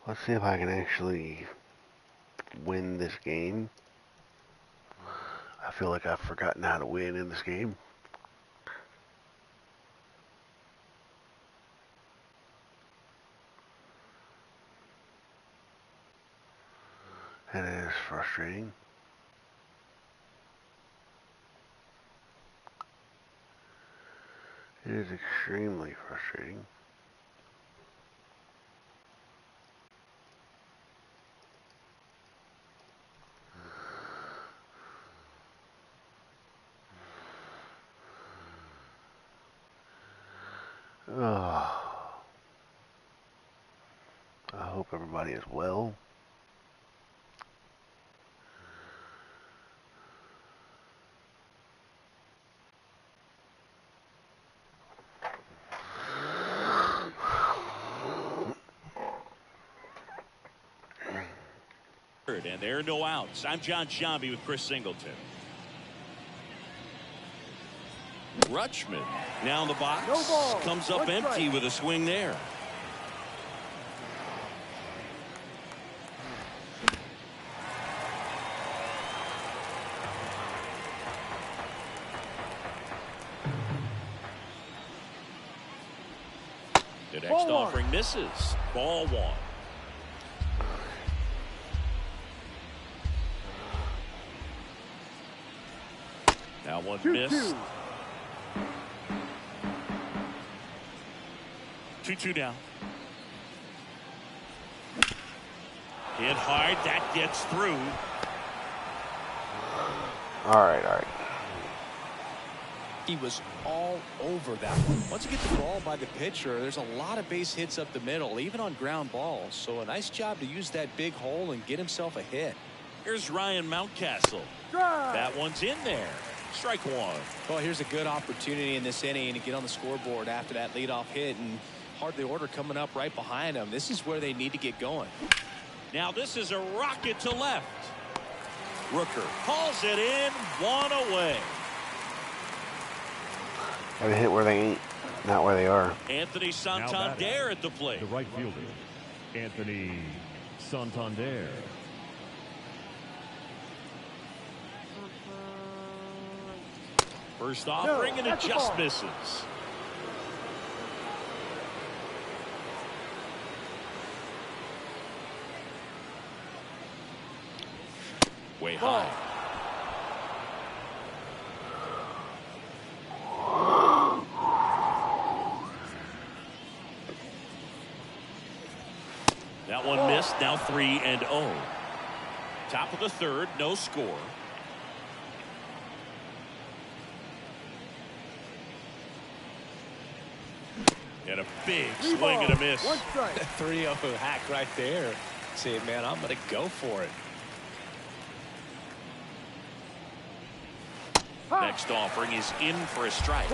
Let's see if I can actually win this game. I feel like I've forgotten how to win in this game. And it is frustrating. It is extremely frustrating. Oh, I hope everybody is well. And there are no outs. I'm John Shambi with Chris Singleton. Rutschman now in the box. No ball. Comes up empty with a swing there. The next offering misses. Ball one. Now one missed. 2-2 down. Hit hard. That gets through. All right. He was all over that one. Once you get the ball by the pitcher, there's a lot of base hits up the middle, even on ground balls. So a nice job to use that big hole and get himself a hit. Here's Ryan Mountcastle. That one's in there. Strike one. Well, here's a good opportunity in this inning to get on the scoreboard after that leadoff hit, and hardly order coming up right behind them. This is where they need to get going. Now this is a rocket to left. Rooker calls it in, one away. Gotta hit where they ain't, not where they are. Anthony Santander at the plate. The right fielder, Anthony Santander. First offering, and it just misses. Way high. That one missed. Now 3-0. Top of the third, no score. And a big swing and a miss. 3-0 hack right there. Saying, man, I'm going to go for it. Next offering is in for a strike.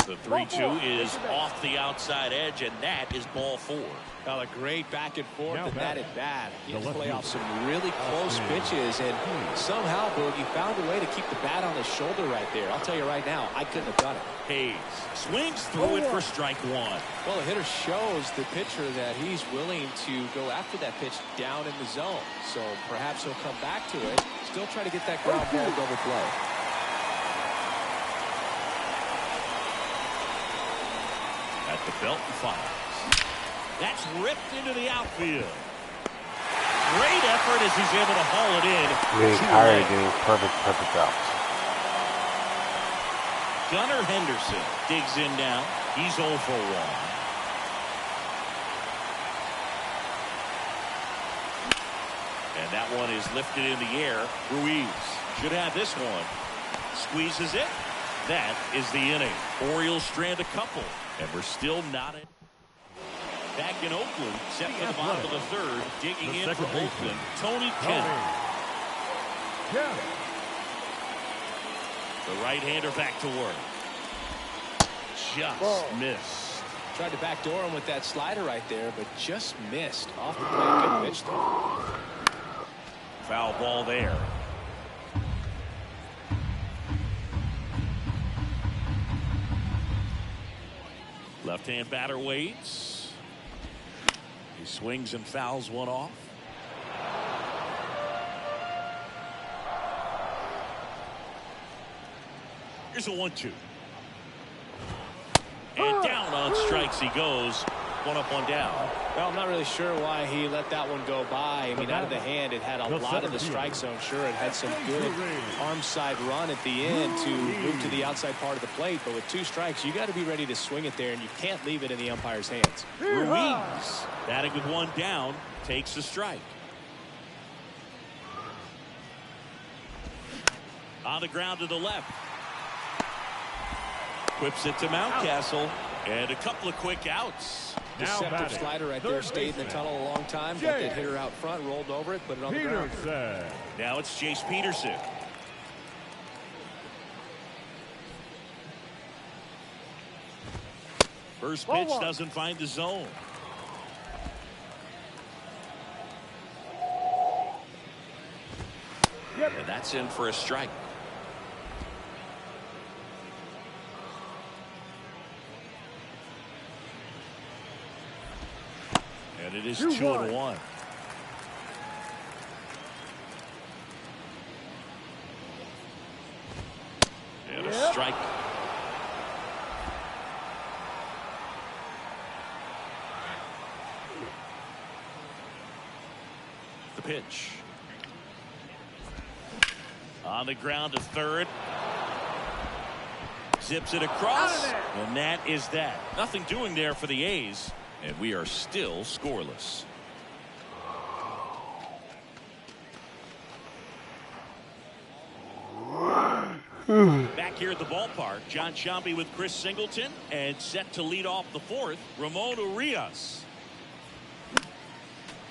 The 3-2 is off the outside edge, and that is ball four. Well, a great back and forth and that at bat. He had to play off some really close pitches, and somehow Boogie found a way to keep the bat on his shoulder right there. I'll tell you right now, I couldn't have done it. Hayes swings through it for strike one. Well, the hitter shows the pitcher that he's willing to go after that pitch down in the zone. So perhaps he'll come back to it, still try to get that ground ball double play. At the belt and fires. That's ripped into the outfield. Great effort as he's able to haul it in. Really tired of getting perfect outs. Gunnar Henderson digs in now. He's 0 for 1. And that one is lifted in the air. Ruiz should have this one. Squeezes it. That is the inning. Orioles strand a couple, and we're still not in. Back in Oakland, set for the bottom of the third, digging in for Oakland, Tony Kemp. The right-hander back to work. Just missed. Tried to backdoor him with that slider right there, but just missed. Off the plate, good pitch though. Foul ball there. Left-hand batter waits. He swings and fouls one off. Here's a 1-2. And down on strikes he goes. One up, one down. Well, I'm not really sure why he let that one go by. I mean, out of the hand, it had a lot of the strike zone. Sure, it had some good arm side run at the end to move to the outside part of the plate. But with 2 strikes, you got to be ready to swing it there, and you can't leave it in the umpire's hands. Ruiz, batting with 1 down, takes the strike. On the ground to the left. Whips it to Mountcastle, and a couple of quick outs. Deceptive slider right there, stayed in the tunnel a long time, got that hitter out front, rolled over it, put it on the ground. Now it's Chase Peterson. First pitch doesn't find the zone. And that's in for a strike. And it is 2-1. And a strike. The pitch. On the ground to third. Zips it across. And that is that. Nothing doing there for the A's. And we are still scoreless. Back here at the ballpark, John Sciambi with Chris Singleton, and set to lead off the 4th, Ramon Urias.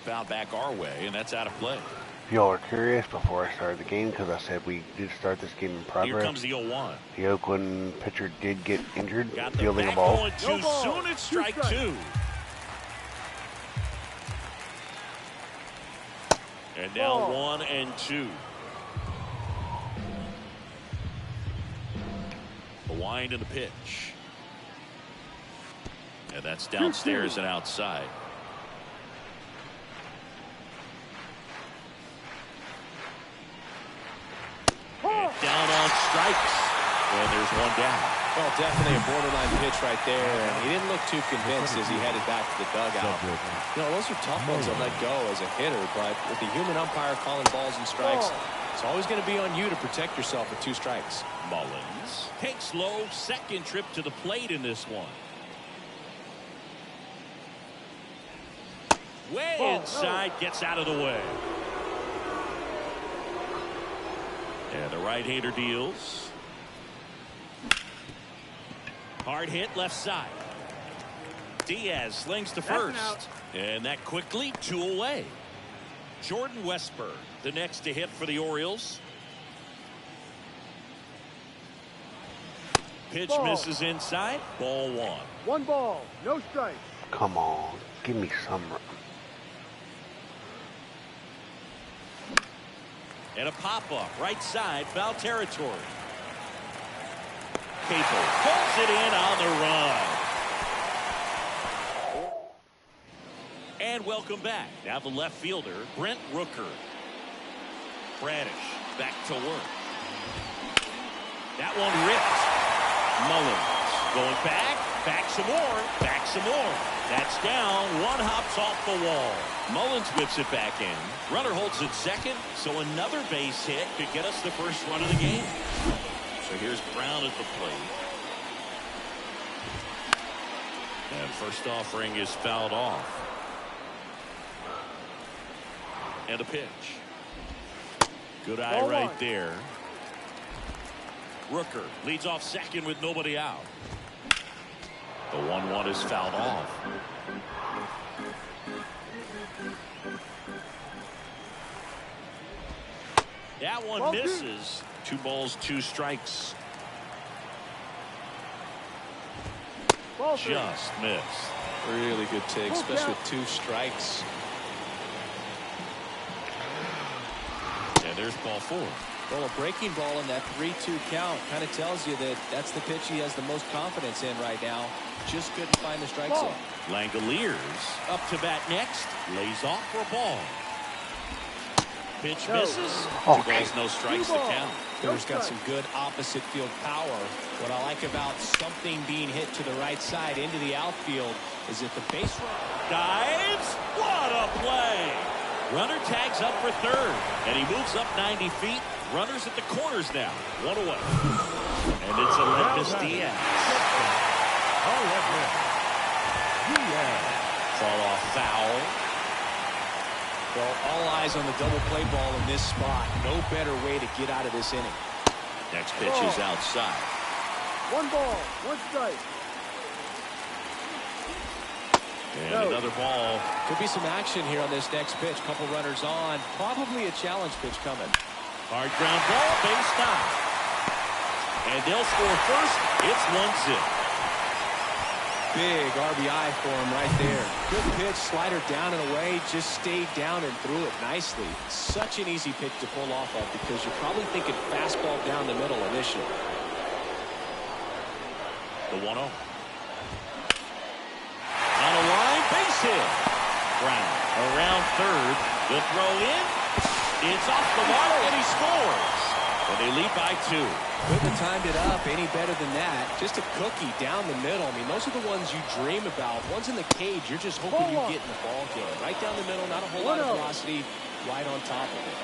Foul back our way, and that's out of play. If y'all are curious, before I started the game, because I said we did start this game in progress. Here comes the 0-1. The Oakland pitcher did get injured Got the fielding a back ball. going too soon. It's strike 2. And now 1 and 2. The wind and the pitch. And that's downstairs and outside. And down on strikes. And there's 1 down. Well, definitely a borderline pitch right there, and he didn't look too convinced as he headed back to the dugout. You know, those are tough ones to let go as a hitter, but with the human umpire calling balls and strikes, it's always going to be on you to protect yourself with 2 strikes. Mullins takes low, second trip to the plate in this one. Way inside, gets out of the way. And the right-hander deals. Hard hit left side. Diaz slings to first. And that quickly 2 away. Jordan Westburg, the next to hit for the Orioles. Pitch misses inside. Ball 1. 1 ball, no strike. Come on, give me some. And a pop-up right side, foul territory. Capel pulls it in on the run. And welcome back. Now the left fielder, Brent Rooker. Bradish back to work. That one ripped. Mullins going back some more. That's down. 1 hops off the wall. Mullins whips it back in. Runner holds it second, so another base hit could get us the first run of the game. So here's Brown at the plate. And first offering is fouled off. And a pitch. Good eye right there. Rooker leads off second with nobody out. The 1-1 is fouled off. That one misses. 2 balls, 2 strikes. Just missed. Really good take, especially with 2 strikes. And there's ball 4. Well, a breaking ball in that 3-2 count kind of tells you that that's the pitch he has the most confidence in right now. Just couldn't find the strike zone. Langoliers up to bat next. Lays off for a ball. Pitch misses. Okay. 2 balls, no strikes to count. Hitter's got some good opposite field power. What I like about something being hit to the right side into the outfield is that the base runner Dives. What a play. Runner tags up for third, and he moves up 90 feet. Runners at the corners now. 1 away. And it's Alexis Diaz. Fall off foul. Well, all eyes on the double play ball in this spot. No better way to get out of this inning. Next pitch is outside. 1 ball, 1 strike. And another ball. Could be some action here on this next pitch. Couple runners on. Probably a challenge pitch coming. Hard ground ball, base knock. And they'll score first. It's 1-0. Big RBI for him right there. Good pitch, slider down and away. Just stayed down and threw it nicely. Such an easy pitch to pull off of because you're probably thinking fastball down the middle initially. The 1-0. On a line, base hit. Brown around third. The throw in. It's off the mark, and he scores. And they lead by 2. Couldn't have timed it up any better than that. Just a cookie down the middle. I mean, those are the ones you dream about. Ones in the cage, you're just hoping you get in the ball game. Right down the middle, not a whole lot of velocity, right on top of it.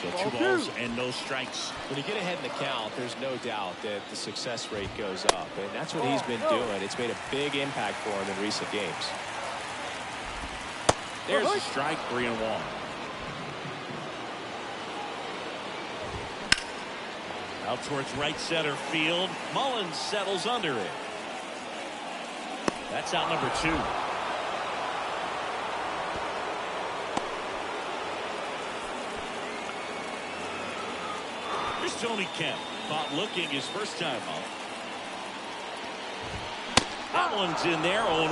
So 2 balls and no strikes. When you get ahead in the count, there's no doubt that the success rate goes up. And that's what he's been doing. It's made a big impact for him in recent games. There's a strike, 3-1. Out towards right center field. Mullins settles under it. That's out number 2. Here's Tony Kemp. Caught looking his first time up. That one's in there, 0-1.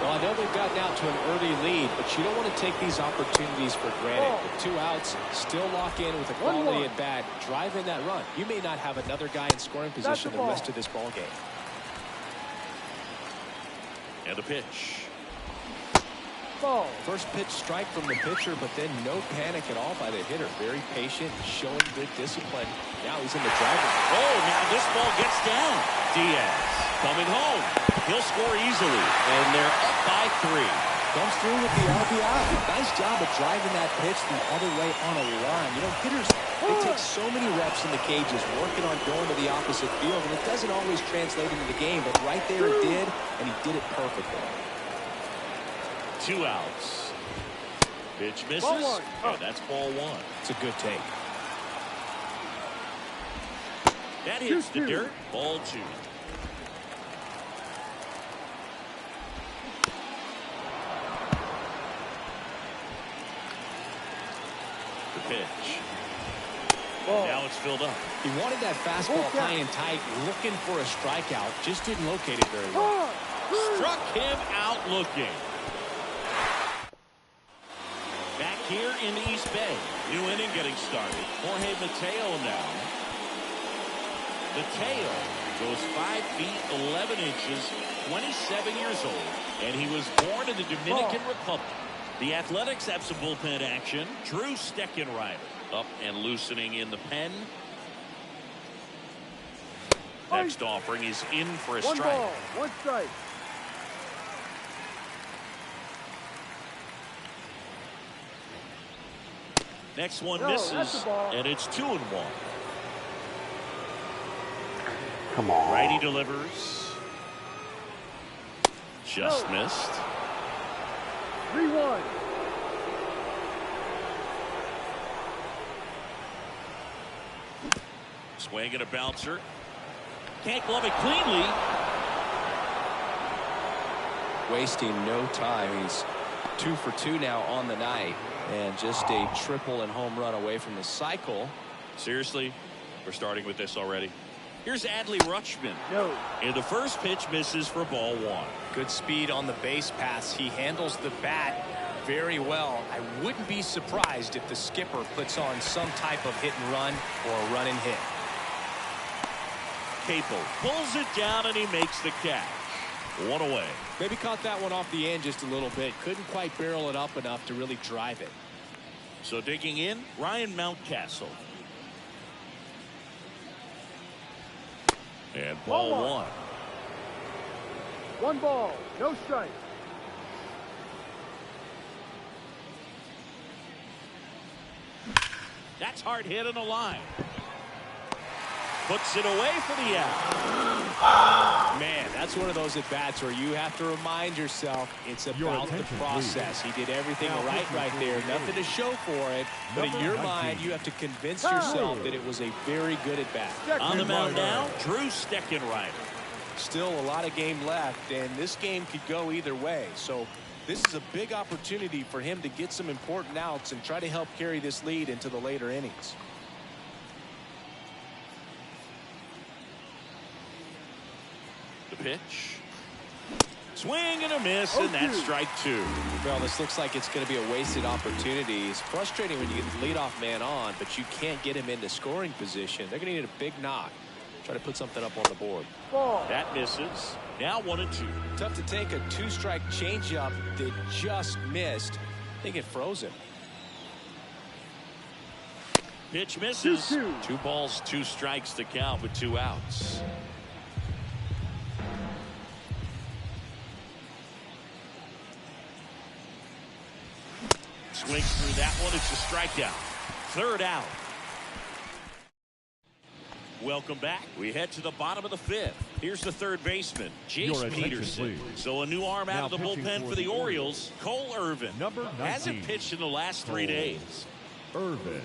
Well, I know they've gotten out to an early lead, but you don't want to take these opportunities for granted. With 2 outs, still lock in with a quality at bat, drive in that run. You may not have another guy in scoring position the rest of this ball game. And the pitch. Ball. First pitch strike from the pitcher, but then no panic at all by the hitter. Very patient, showing good discipline. Now he's in the driver's. Oh, now this ball gets down. Diaz coming home. He'll score easily, and they're up by 3. Comes through with the RBI. Nice job of driving that pitch the other way on a line. You know, hitters, they take so many reps in the cages working on going to the opposite field, and it doesn't always translate into the game, but right there it did, and he did it perfectly. 2 outs. Pitch misses, and that's ball 1. It's a good take. That hits the dirt. Ball 2. The pitch. Now it's filled up. He wanted that fastball high and tight, looking for a strikeout. Just didn't locate it very well. Struck him out looking. Back here in the East Bay. New inning getting started. Jorge Mateo now. Mateo goes 5 feet 11 inches, 27 years old, and he was born in the Dominican Republic. The Athletics have some bullpen action. Drew Steckenrider up and loosening in the pen. Next offering is in for a strike. 1 ball, 1 strike. Next one misses, and it's 2-1. Come on. Righty delivers. Just missed. 3-1. Swing and a bouncer. Can't glove it cleanly. Wasting no time. He's 2 for 2 now on the night, and just a triple and home run away from the cycle. Seriously, we're starting with this already. Here's Adley Rutschman. No. And the first pitch misses for ball 1. Good speed on the base pass. He handles the bat very well. I wouldn't be surprised if the skipper puts on some type of hit and run or a run and hit. Capel pulls it down and he makes the catch. One away. Maybe caught that one off the end just a little bit. Couldn't quite barrel it up enough to really drive it. So digging in, Ryan Mountcastle. And ball one. 1 ball, no strike. That's hard hit on the line. Puts it away for the out. Man, that's one of those at-bats where you have to remind yourself it's about the process. He did everything right there. Nothing to show for it. But in your mind, you have to convince yourself that it was a very good at-bat. On the mound now, Drew Steckenrider. Still a lot of game left, and this game could go either way. So this is a big opportunity for him to get some important outs and try to help carry this lead into the later innings. The pitch. Swing and a miss, and that's strike 2. Well, this looks like it's going to be a wasted opportunity. It's frustrating when you get the leadoff man on, but you can't get him into scoring position. They're going to need a big knock. Try to put something up on the board. That misses. Now 1-2. Tough to take a 2-strike changeup that just missed. They get frozen. Pitch misses. 2 balls, 2 strikes to count with 2 outs. Swings through that one. It's a strikeout. 3rd out. Welcome back. We head to the bottom of the 5th. Here's the 3rd baseman, Jace Peterson. So a new arm out of the bullpen for the Orioles, Cole Irvin. Hasn't pitched in the last 3 days. Irvin.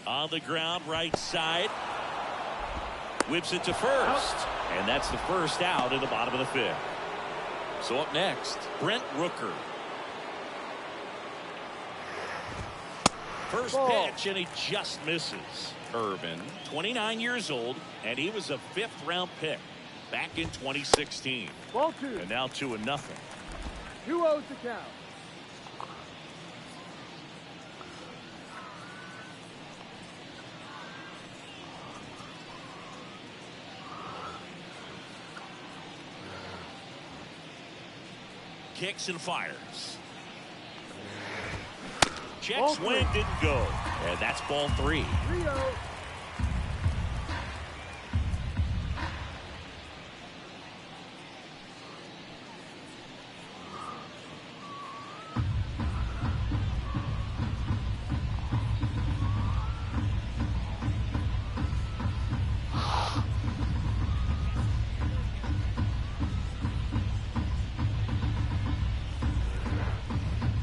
On the ground, right side. Whips it to first. And that's the 1st out in the bottom of the 5th. So up next, Brent Rooker. First pitch, and he just misses. Irvin, 29 years old, and he was a 5th-round pick back in 2016. Ball 2. And now 2-0. 2-0 to count. Kicks and fires. Check swing, didn't go. And that's ball 3. 3-0.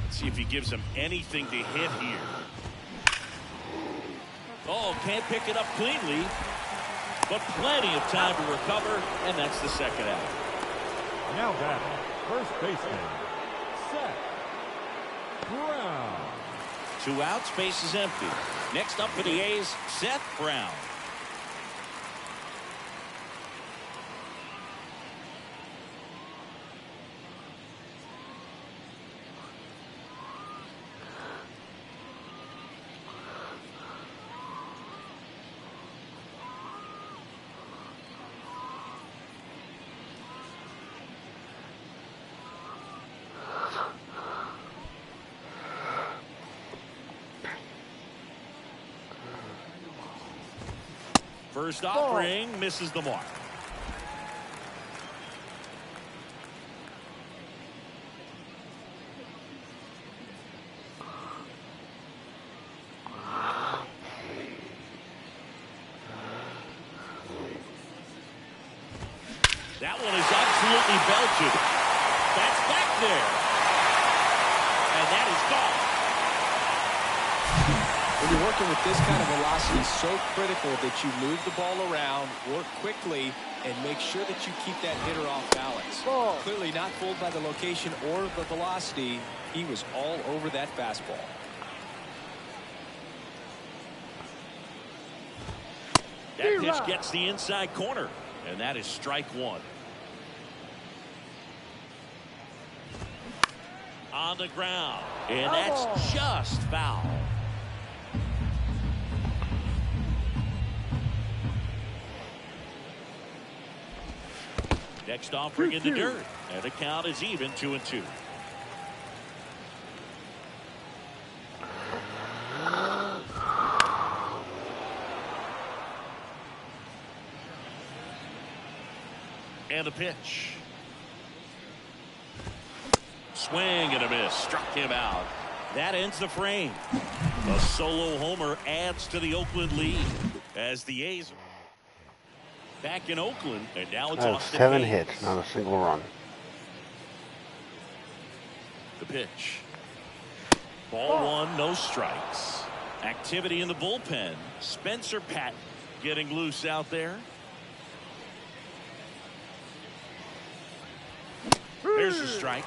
See if he gives him anything to hit here. Oh, can't pick it up cleanly, but plenty of time to recover, and that's the 2nd out. Now batting, first baseman, Seth Brown. 2 outs, base is empty. Next up for the A's, Seth Brown. First offering misses the mark. That one is absolutely belted. That's back there. And that is gone. When you're working with this kind of velocity, it's so critical that you move the ball around, work quickly, and make sure that you keep that hitter off balance. Clearly not fooled by the location or the velocity. He was all over that fastball. That pitch gets the inside corner, and that is strike 1. on the ground. And that's just foul. Next offering in the dirt. And the count is even 2-2. And the pitch. Swing and a miss. Struck him out. That ends the frame. A solo homer adds to the Oakland lead as the A's back in Oakland, and now it's Austin 7 Hayes. hits, not a single run. The pitch. Ball 1, no strikes. Activity in the bullpen. Spencer Patton getting loose out there. There's the strike.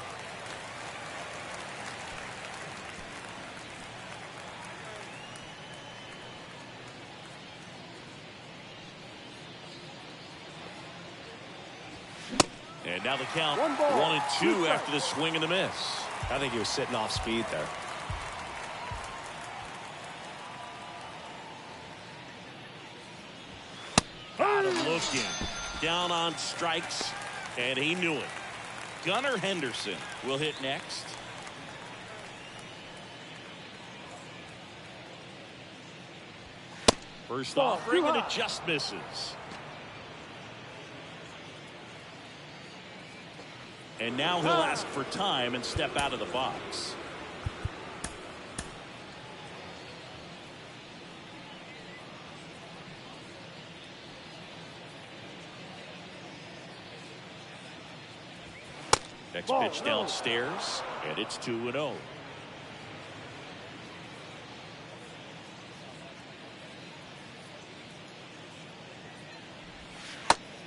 And now the count 1-2 after the swing and the miss. I think he was sitting off speed there. Got him looking. Down on strikes, and he knew it. Gunnar Henderson will hit next. First offering, and it just misses. And now he'll ask for time and step out of the box. Next pitch downstairs, and it's 2-0.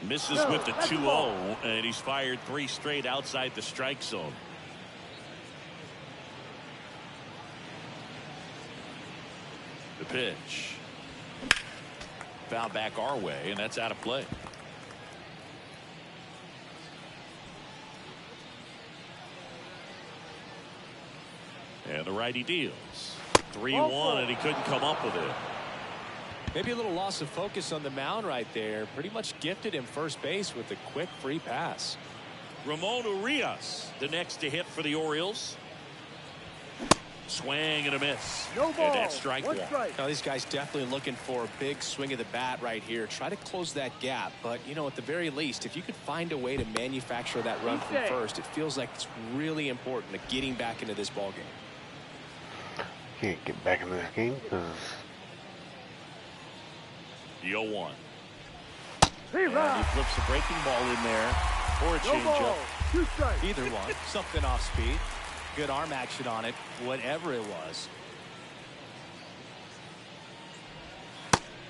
Misses with the 2-0, and he's fired 3 straight outside the strike zone. The pitch. Foul back our way, and that's out of play. And the righty deals. 3-1, and he couldn't come up with it. Maybe a little loss of focus on the mound right there. Pretty much gifted him first base with a quick free pass. Ramon Urias, the next to hit for the Orioles. Swing and a miss. No ball. And that's strike 1. Now these guys definitely looking for a big swing of the bat right here. Try to close that gap. But, you know, at the very least, if you could find a way to manufacture that run from first, it feels like it's really important to getting back into this ball game. Can't get back into this game because The 0-1. Hey, And he flips a breaking ball in there or a changeup. 2 strikes. Either one. Something off speed. Good arm action on it. Whatever it was.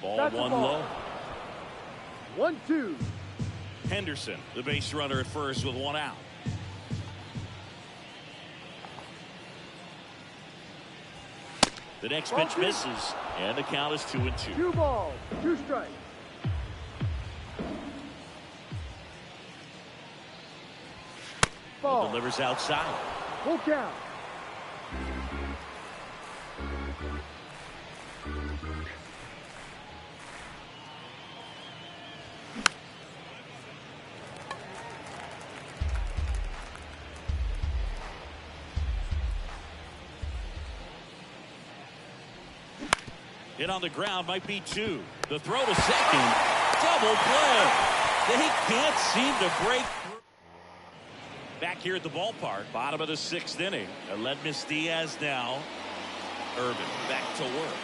Ball That's the 1 ball. low. 1-2. Henderson, the base runner at first with 1 out. The next pitch misses, and the count is 2-2. 2 balls, 2 strikes. Ball. Delivers outside. Full count. Hit on the ground, might be 2. The throw to second. Double play. They can't seem to break through. Back here at the ballpark, bottom of the 6th inning. Aledmus Diaz now. Irvin back to work.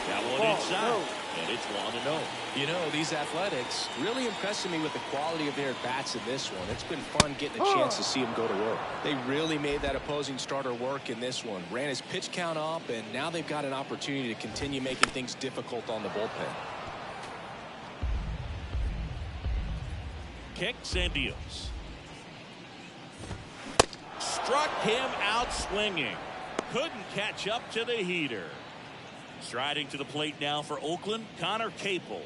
That one inside, and it's 1-0. You know, these Athletics really impressing me with the quality of their at-bats in this one. It's been fun getting a chance to see them go to work. They really made that opposing starter work in this one. Ran his pitch count up, and now they've got an opportunity to continue making things difficult on the bullpen. Kicks and deals. Struck him out swinging. Couldn't catch up to the heater. Striding to the plate now for Oakland, Connor Capel.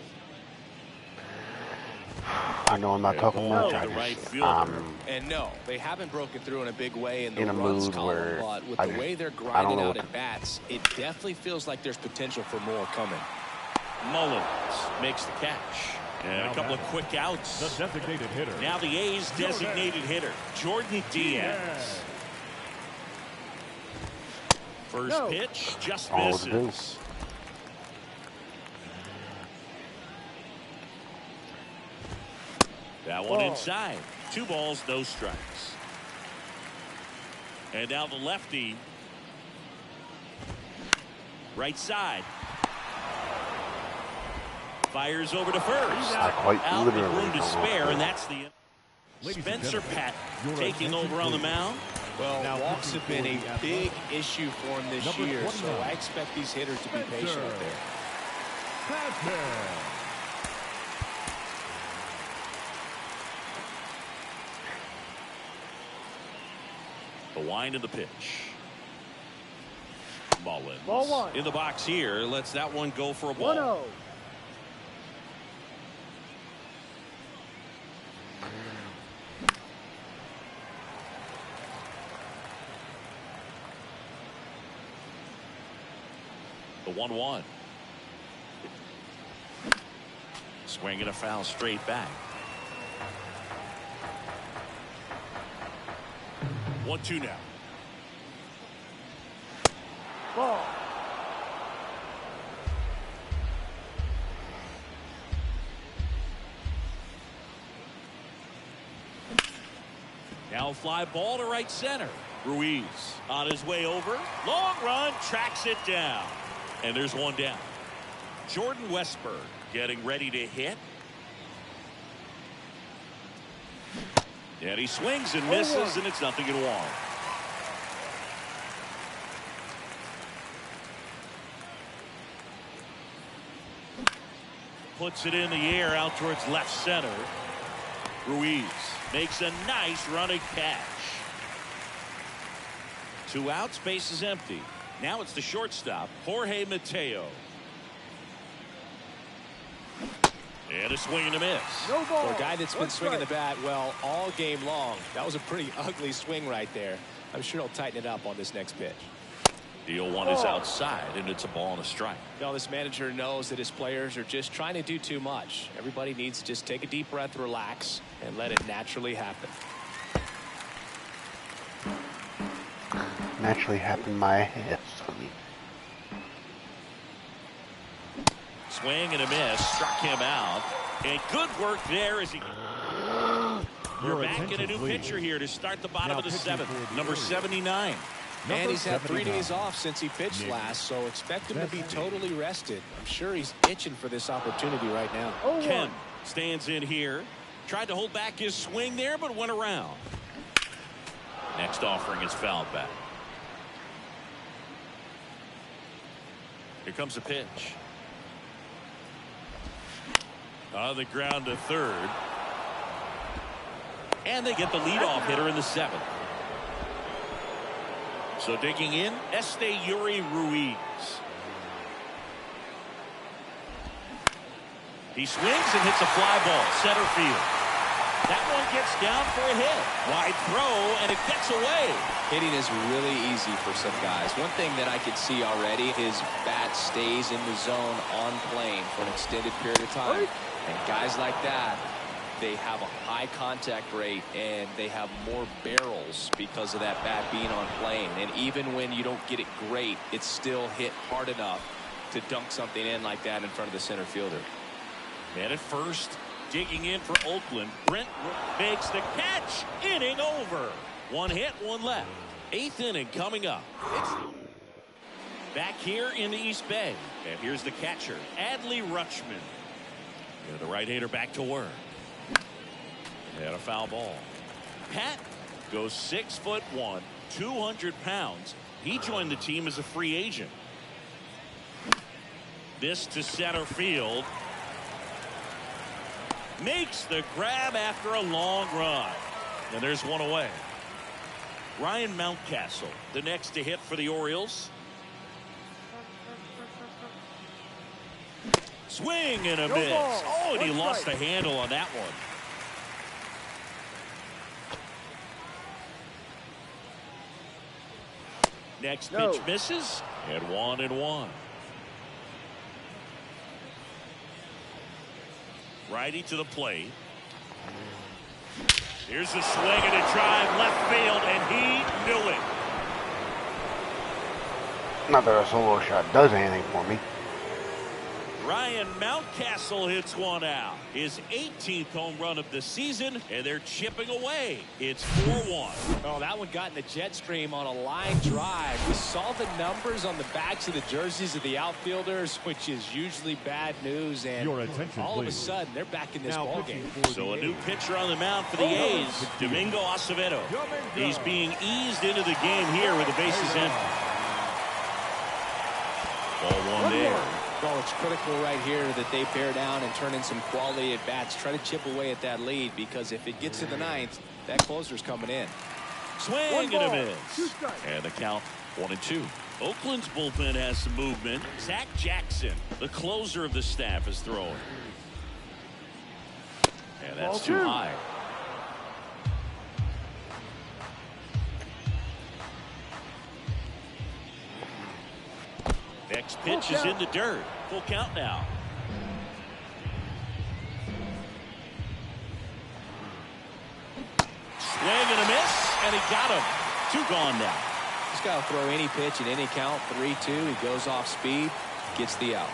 I know I'm not talking much. The right fielder. And no, they haven't broken through in a big way in the In a runs mood column, where but with I the just- way they're I don't grinding know out what at bats, it definitely feels like there's potential for more coming. Mullins makes the catch. And a couple of quick outs. The designated hitter. Now the A's designated hitter, Jordan Diaz. First pitch just All to do. misses. That one inside. 2 balls, no strikes. And now the lefty. Right side. Fires over to first. I quite Out with literally room to don't spare, know. and that's the Ladies and Spencer gentlemen, Patton your taking attention, over on the please. mound. Well, Now walks have been pitching a for the big Athletics. issue for him this Number year, so 29. I expect these hitters to be patient Spencer. up there. Patton. The wind of the pitch. Mullins Ball 1. in the box here. Lets that one go for a ball. 1-0. The 1-1. Swing and a foul straight back. 1-2 now. Ball. Now fly ball to right center. Ruiz on his way over. Long run, tracks it down. And there's one down. Jordan Westburg getting ready to hit. And he swings and misses, and it's 0-1. Puts it in the air out towards left center. Ruiz makes a nice running catch. 2 outs, base is empty. Now it's the shortstop, Jorge Mateo. And a swing and a miss. No ball. For a guy that's been One swinging the strike. bat well all game long, that was a pretty ugly swing right there. I'm sure he'll tighten it up on this next pitch. The 0-1 is outside, and it's a ball and a strike. Now this manager knows that his players are just trying to do too much. Everybody needs to just take a deep breath, relax, and let it naturally happen. Naturally happened my head. Swing and a miss, struck him out. And good work there as he... We're Your back in a attention, new please. pitcher here to start the bottom Now of the pitching 7th. for the Number Orioles. 79. And he's had 3 79. days off since he pitched Nick. last, so expect him to be That's- totally rested. I'm sure he's itching for this opportunity right now. 0-1. Ken stands in here. Tried to hold back his swing there, but went around. Next offering is fouled back. Here comes the pitch. On the ground to third. And they get the leadoff hitter in the 7th. So digging in, Yuri Ruiz. He swings and hits a fly ball, center field. That one gets down for a hit. Wide throw, and it gets away. Hitting is really easy for some guys. One thing that I could see already, his bat stays in the zone on plane for an extended period of time. And guys like that, they have a high contact rate and they have more barrels because of that bat being on plane. And even when you don't get it great, it's still hit hard enough to dunk something in like that in front of the center fielder. Man at first, digging in for Oakland. Brent makes the catch. Inning over. 1 hit, 1 left. 8th inning coming up. It's back here in the East Bay. And here's the catcher, Adley Rutschman. And the right-hander back to work. And a foul ball. Pat goes 6'1", 200 pounds. He joined the team as a free agent. This to center field. Makes the grab after a long run. And there's one away. Ryan Mountcastle, the next to hit for the Orioles. Swing and a No miss. ball. Oh, and he One lost the strike. handle on that one. Next No. pitch misses, and 1-1. Righty to the plate. Here's a swing and a drive left field, and he knew it. Not that a solo shot does anything for me. Ryan Mountcastle hits one out. His 18th home run of the season, and they're chipping away. It's 4-1. Oh, that one got in the jet stream on a line drive. We saw the numbers on the backs of the jerseys of the outfielders, which is usually bad news. And Your attention, all of a please. sudden, they're back in this Now ball pitching game. for So the a new A's. pitcher on the mound for the A's, Domingo Acevedo. Domingo. He's being eased into the game here with the bases empty. Ball one there. Oh, it's critical right here that they bear down and turn in some quality at bats. Try to chip away at that lead, because if it gets to the ninth, that closer's coming in. Swing One and a ball, miss. 2 strikes. And the count 1-2. Oakland's bullpen has some movement. Zach Jackson, the closer of the staff, is throwing. And that's Ball too 2. high. Next pitch is in the dirt. Full count now. Swing and a miss, and he got him. 2 gone now. He's got to throw any pitch in any count. 3-2. He goes off speed, gets the out.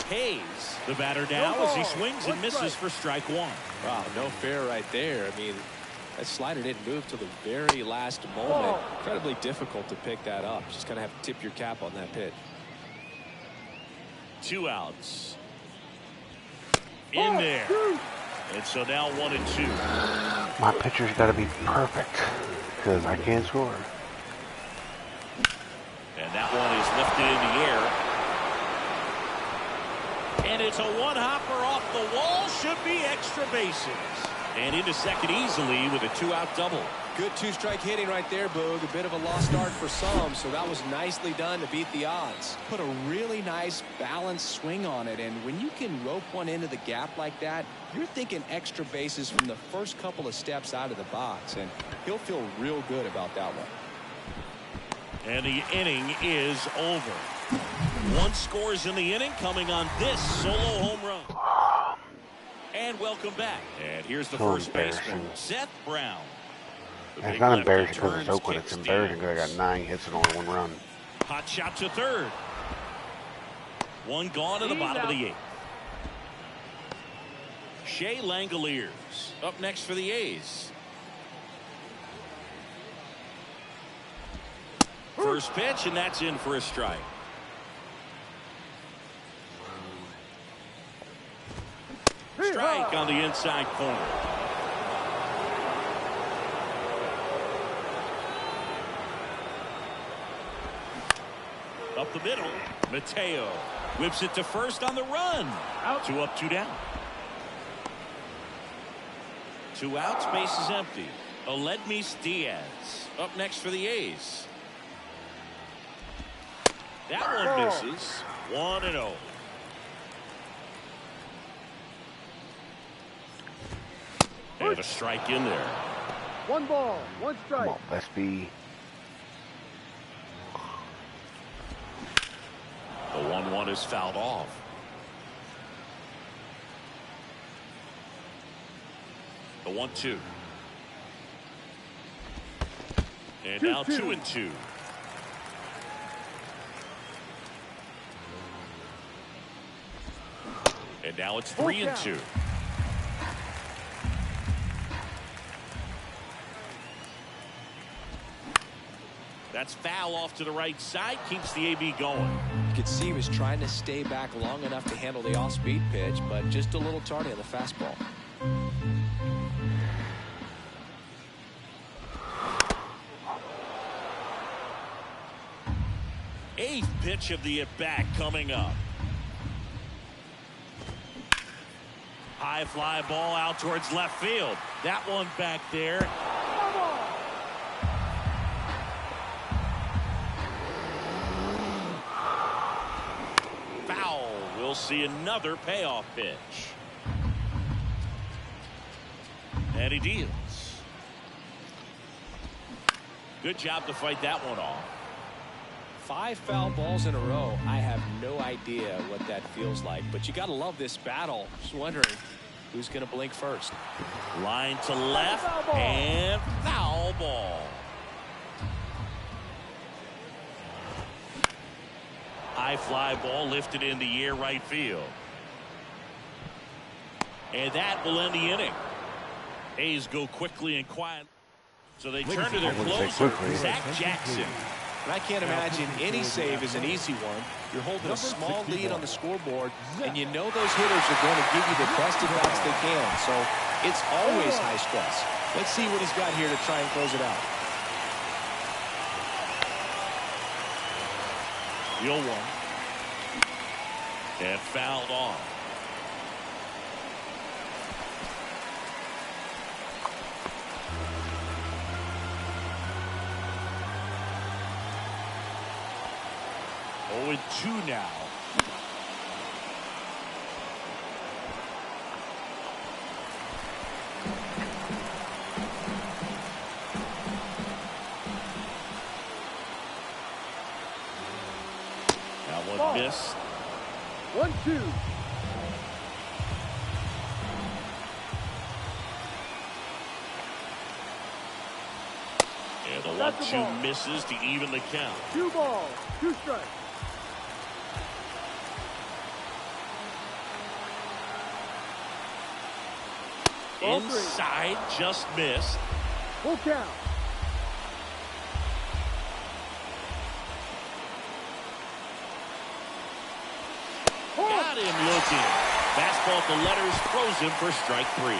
Hayes, the batter now, No as he ball. swings and 1 misses strike. for strike 1. Wow, no fair right there. I mean, that slider didn't move till the very last moment. Ball. Incredibly difficult to pick that up. Just kind of have to tip your cap on that pitch. 2 outs. In there. And so now 1-2. My pitcher's got to be perfect because I can't score. And that one is lifted in the air. And it's a one-hopper off the wall. Should be extra bases. And into second easily with a 2-out double. Good 2-strike hitting right there, Boog. A bit of a lost start for some, so that was nicely done to beat the odds. Put a really nice balanced swing on it, and when you can rope one into the gap like that, you're thinking extra bases from the first couple of steps out of the box, and he'll feel real good about that one. And the inning is over. 1 scores in the inning, coming on this solo home run. And welcome back. And here's the So first baseman, embarrassing. Seth Brown. The It's big not lefty embarrassing because it's turns, Oakland. It's kicks embarrassing deep. because I got 9 hits and only 1 run. Hot shot to third. 1 gone in the bottom of the 8th. Shea Langoliers up next for the A's. First pitch, and that's in for a strike. Strike on the inside corner. Up the middle, Mateo whips it to first on the run. Out. 2 up, 2 down. 2 outs, base is empty. Aledmys Diaz up next for the A's. That one misses. 1-0. And a strike in there. 1 ball, 1 Come strike. on, let's be. The 1-1 is fouled off. The 1-2. And now 2-2. And now it's 3-2. That's foul off to the right side. Keeps the AB going. You could see he was trying to stay back long enough to handle the off-speed pitch, but just a little tardy on the fastball. Eighth pitch of the at-bat coming up. High fly ball out towards left field. That one back there. We'll see another payoff pitch. And he deals. Good job to fight that one off. 5 foul balls in a row. I have no idea what that feels like, but you got to love this battle. Just wondering who's going to blink first. Line to left and foul ball. High fly ball lifted in the air right field. And that will end the inning. A's go quickly and quiet. So they turn to their closer, Zach Jackson. And I can't imagine any save is an easy one. You're holding a small lead on the scoreboard, and you know those hitters are going to give you the best at-bats they can. So it's always high stress. Let's see what he's got here to try and close it out. The 0-1. And fouled off. Oh, and 2 now. That one missed. 1-2. And the 1-2 misses to even the count. 2 balls, 2 strikes. Inside, just missed. Full count. Got him looking. Fastball to letters, throws him for strike 3.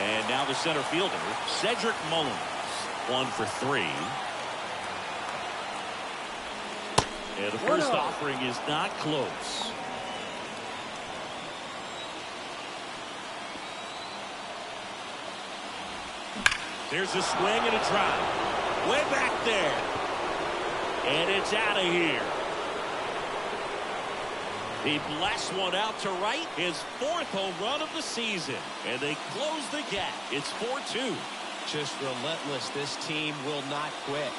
And now the center fielder, Cedric Mullins, 1 for 3. And the first offering is not close. There's a swing and a drive. Way back there. And it's out of here. He blasts one out to right. His 4th home run of the season. And they close the gap. It's 4-2. Just relentless. This team will not quit.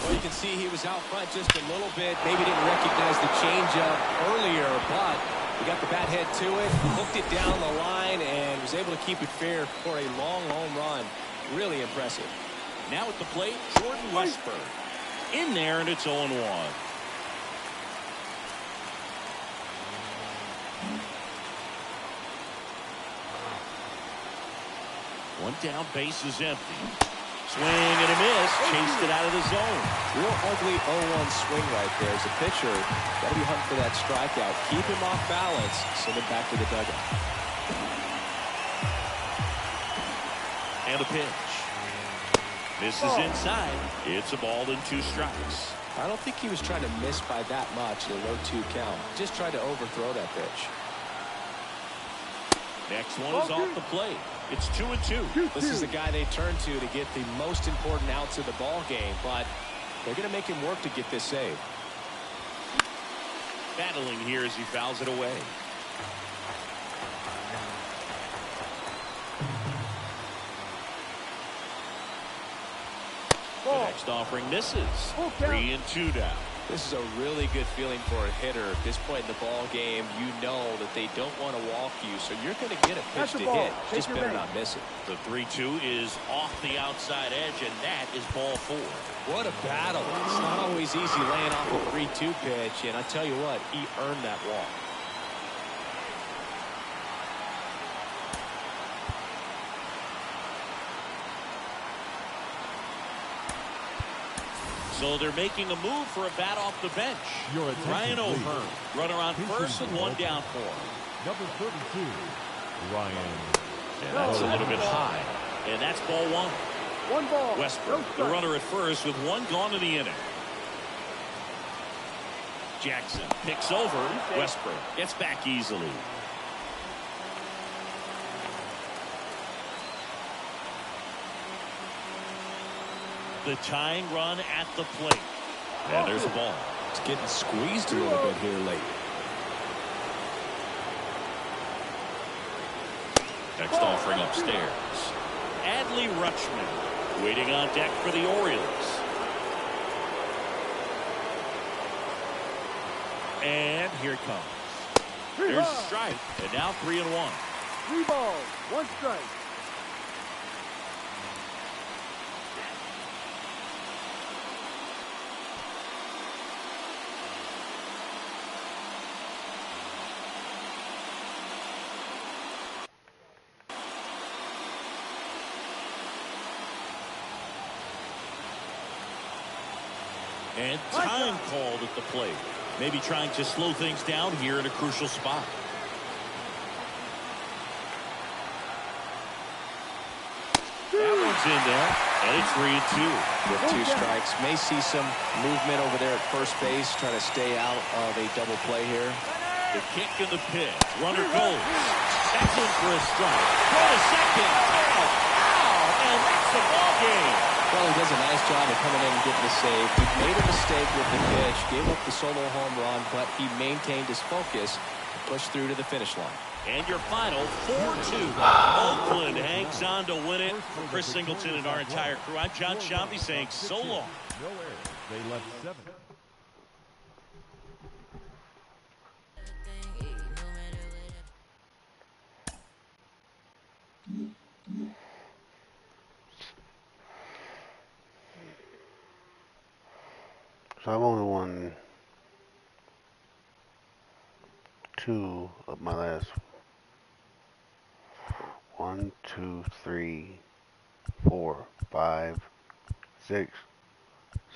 Well, you can see he was out front just a little bit. Maybe didn't recognize the changeup earlier, but he got the bat head to it, hooked it down the line, and was able to keep it fair for a long home run. Really impressive. Now at the plate, Jordan Westburg. In there, and it's 0-1. One down, base is empty. Swing and a miss. Chased it out of the zone. Real ugly 0-1 swing right there. As a pitcher, got to be hunting for that strikeout. Keep him off balance. Send him back to the dugout. And a pitch. Misses inside. It's a ball and 2 strikes. I don't think he was trying to miss by that much in a low 2 count. Just tried to overthrow that pitch. Next one is off the plate. It's 2-2. This is the guy they turn to get the most important outs of the ball game, but they're going to make him work to get this save. Battling here as he fouls it away. The next offering misses. 3-2 down. This is a really good feeling for a hitter. At this point in the ball game, you know that they don't want to walk you, so you're going to get a pitch to hit. Just better not miss it. The 3-2 is off the outside edge, and that is ball 4. What a battle. It's not always easy laying off a 3-2 pitch, and I tell you what, he earned that walk. So they're making a move for a bat off the bench. Ryan O'Hearn, runner on first and 1 down for him. Number 32, Ryan. And that's a little bit high. And that's ball 1. 1 ball. Westbrook, the runner at first with 1 gone in the inning. Jackson picks over. Westbrook gets back easily. The tying run at the plate. And there's a ball. It's getting squeezed a little bit here late. Next offering upstairs. Adley Rutschman waiting on deck for the Orioles. And here it comes. There's a strike. And now 3-1. 3 balls, 1 strike. And time called at the plate. Maybe trying to slow things down here in a crucial spot. That one's in there, and it's 3-2. With 2 strikes, may see some movement over there at first base, trying to stay out of a double play here. The kick and the pitch. Runner goes. That's in for a strike. Throw to second. Ow! And that's the ball game. Well, he does a nice job of coming in and getting the save. He made a mistake with the pitch, gave up the solo home run, but he maintained his focus, pushed through to the finish line. And your final 4-2. Oakland hangs on to win it. For Chris Singleton and our entire crew, I'm John Shambi saying so long. No errors. They left 7. So I've only won 2 of my last 1, 2, 3, 4, 5, 6,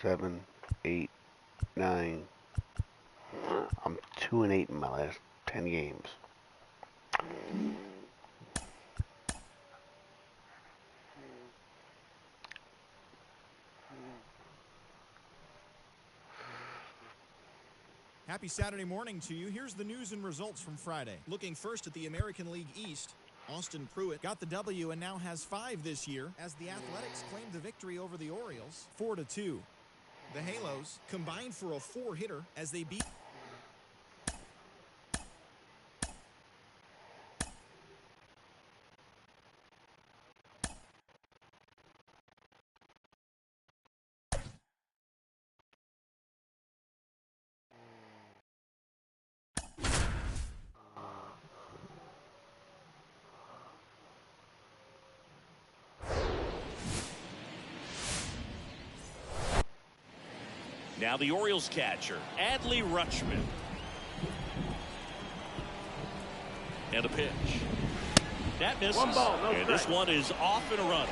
7, 8, 9. I'm 2-8 in my last 10 games. Happy Saturday morning to you. Here's the news and results from Friday. Looking first at the American League East, Austin Pruitt got the W and now has 5 this year as the Athletics claimed the victory over the Orioles 4-2. The Halos combined for a 4-hitter as they beat Now the Orioles catcher, Adley Rutschman. And a pitch. That misses. 1 ball, no and this strike. one is off and a run.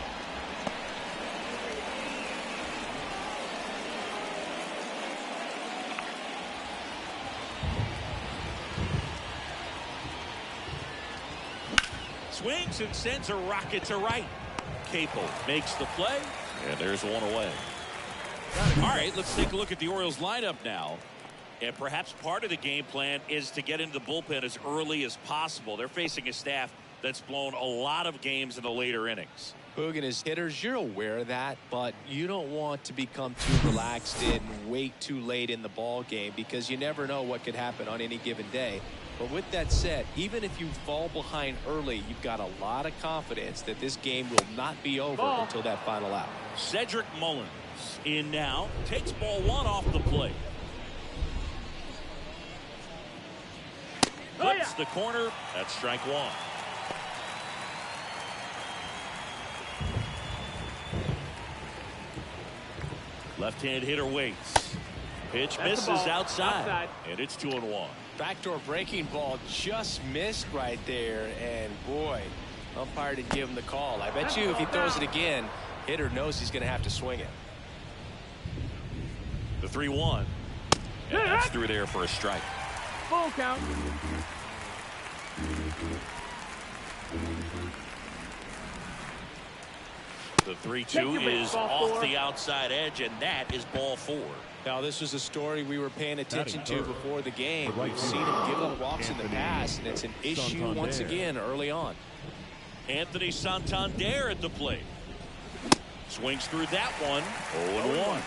Swings and sends a rocket to right. Capel makes the play, and there's one away. All right, let's take a look at the Orioles lineup now. And perhaps part of the game plan is to get into the bullpen as early as possible. They're facing a staff that's blown a lot of games in the later innings. Boog and his hitters, you're aware of that, but you don't want to become too relaxed and wait too late in the ball game because you never know what could happen on any given day. But with that said, even if you fall behind early, you've got a lot of confidence that this game will not be over until that final out. Cedric Mullins in now, takes ball 1 off the plate. Puts the corner. That's strike 1. Left-hand hitter waits. Pitch misses outside. And it's 2-1. Backdoor breaking ball just missed right there, and boy, umpire didn't give him the call. I bet you if he throws it again, hitter knows he's going to have to swing it. The 3-1. And that's through there for a strike. Full count. The 3-2 is off the outside edge, and that is ball 4. Now, this was a story we were paying attention to before the game. We've seen him give up walks in the past, and it's an issue once again early on. Anthony Santander at the plate. Swings through that one. 0-1.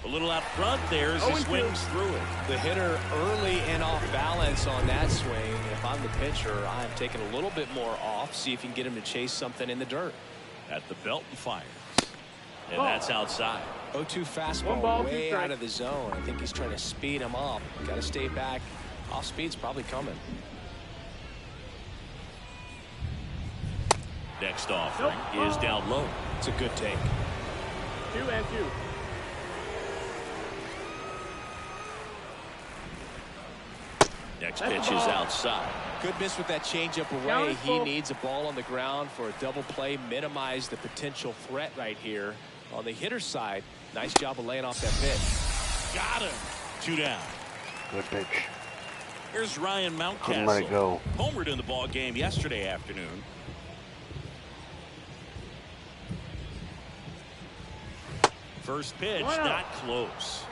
A little out front there as he swings through it. The hitter early and off balance on that swing. If I'm the pitcher, I'm taking a little bit more off. See if you can get him to chase something in the dirt. At the belt and fires. And that's outside. 0-2 fastball way out of the zone. I think he's trying to speed him up. Got to stay back. Off speed's probably coming. Next offering is down low. It's a good take. 2-2. Next pitch is outside. Good miss with that changeup away. He needs a ball on the ground for a double play. Minimize the potential threat right here. On the hitter's side, nice job of laying off that pitch. Got him. 2 down. Good pitch. Here's Ryan Mountcastle. Couldn't let it go. Homered in the ball game yesterday afternoon. First pitch, not close.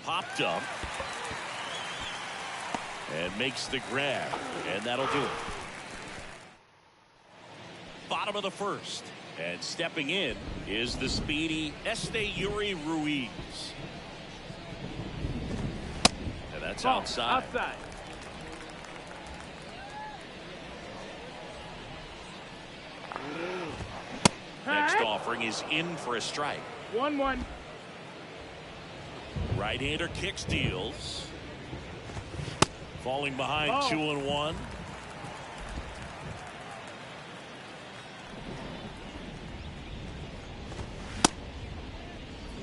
Popped up. And makes the grab. And that'll do it. Bottom of the first. And stepping in is the speedy Esteury Ruiz. And that's outside. Next offering is in for a strike. 1-1. Right-hander kick steals. Falling behind 2-1.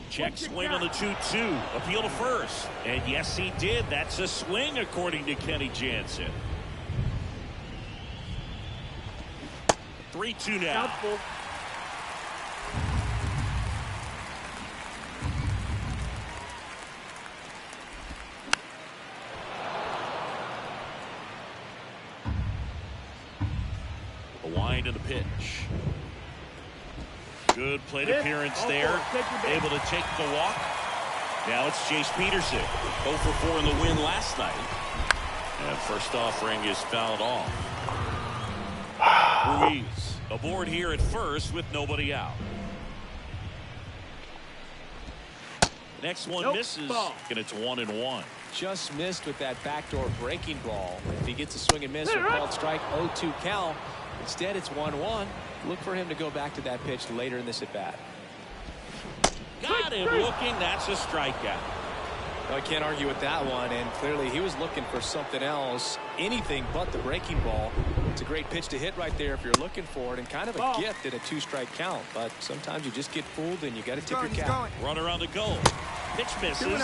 Check swing on the 2-2. Appeal to first. And yes, he did. That's a swing, according to Kenny Jansen. 3-2 now. Doubtful. A wind of the pitch. Good plate appearance there. Able to take the walk. Now it's Chase Peterson. 0 for 4 in the win last night. And first offering is fouled off. Ruiz aboard here at first with nobody out. Next one misses, and it's 1-1. Just missed with that backdoor breaking ball. If he gets a swing and miss or called strike, 0-2 count. Instead, it's 1-1. Look for him to go back to that pitch later in this at bat. Got him looking. That's a strikeout. I can't argue with that one, and clearly he was looking for something else, anything but the breaking ball. It's a great pitch to hit right there if you're looking for it, and kind of a gift at a 2-strike count. But sometimes you just get fooled and you got to tip your cap. Runner on the go. Pitch misses.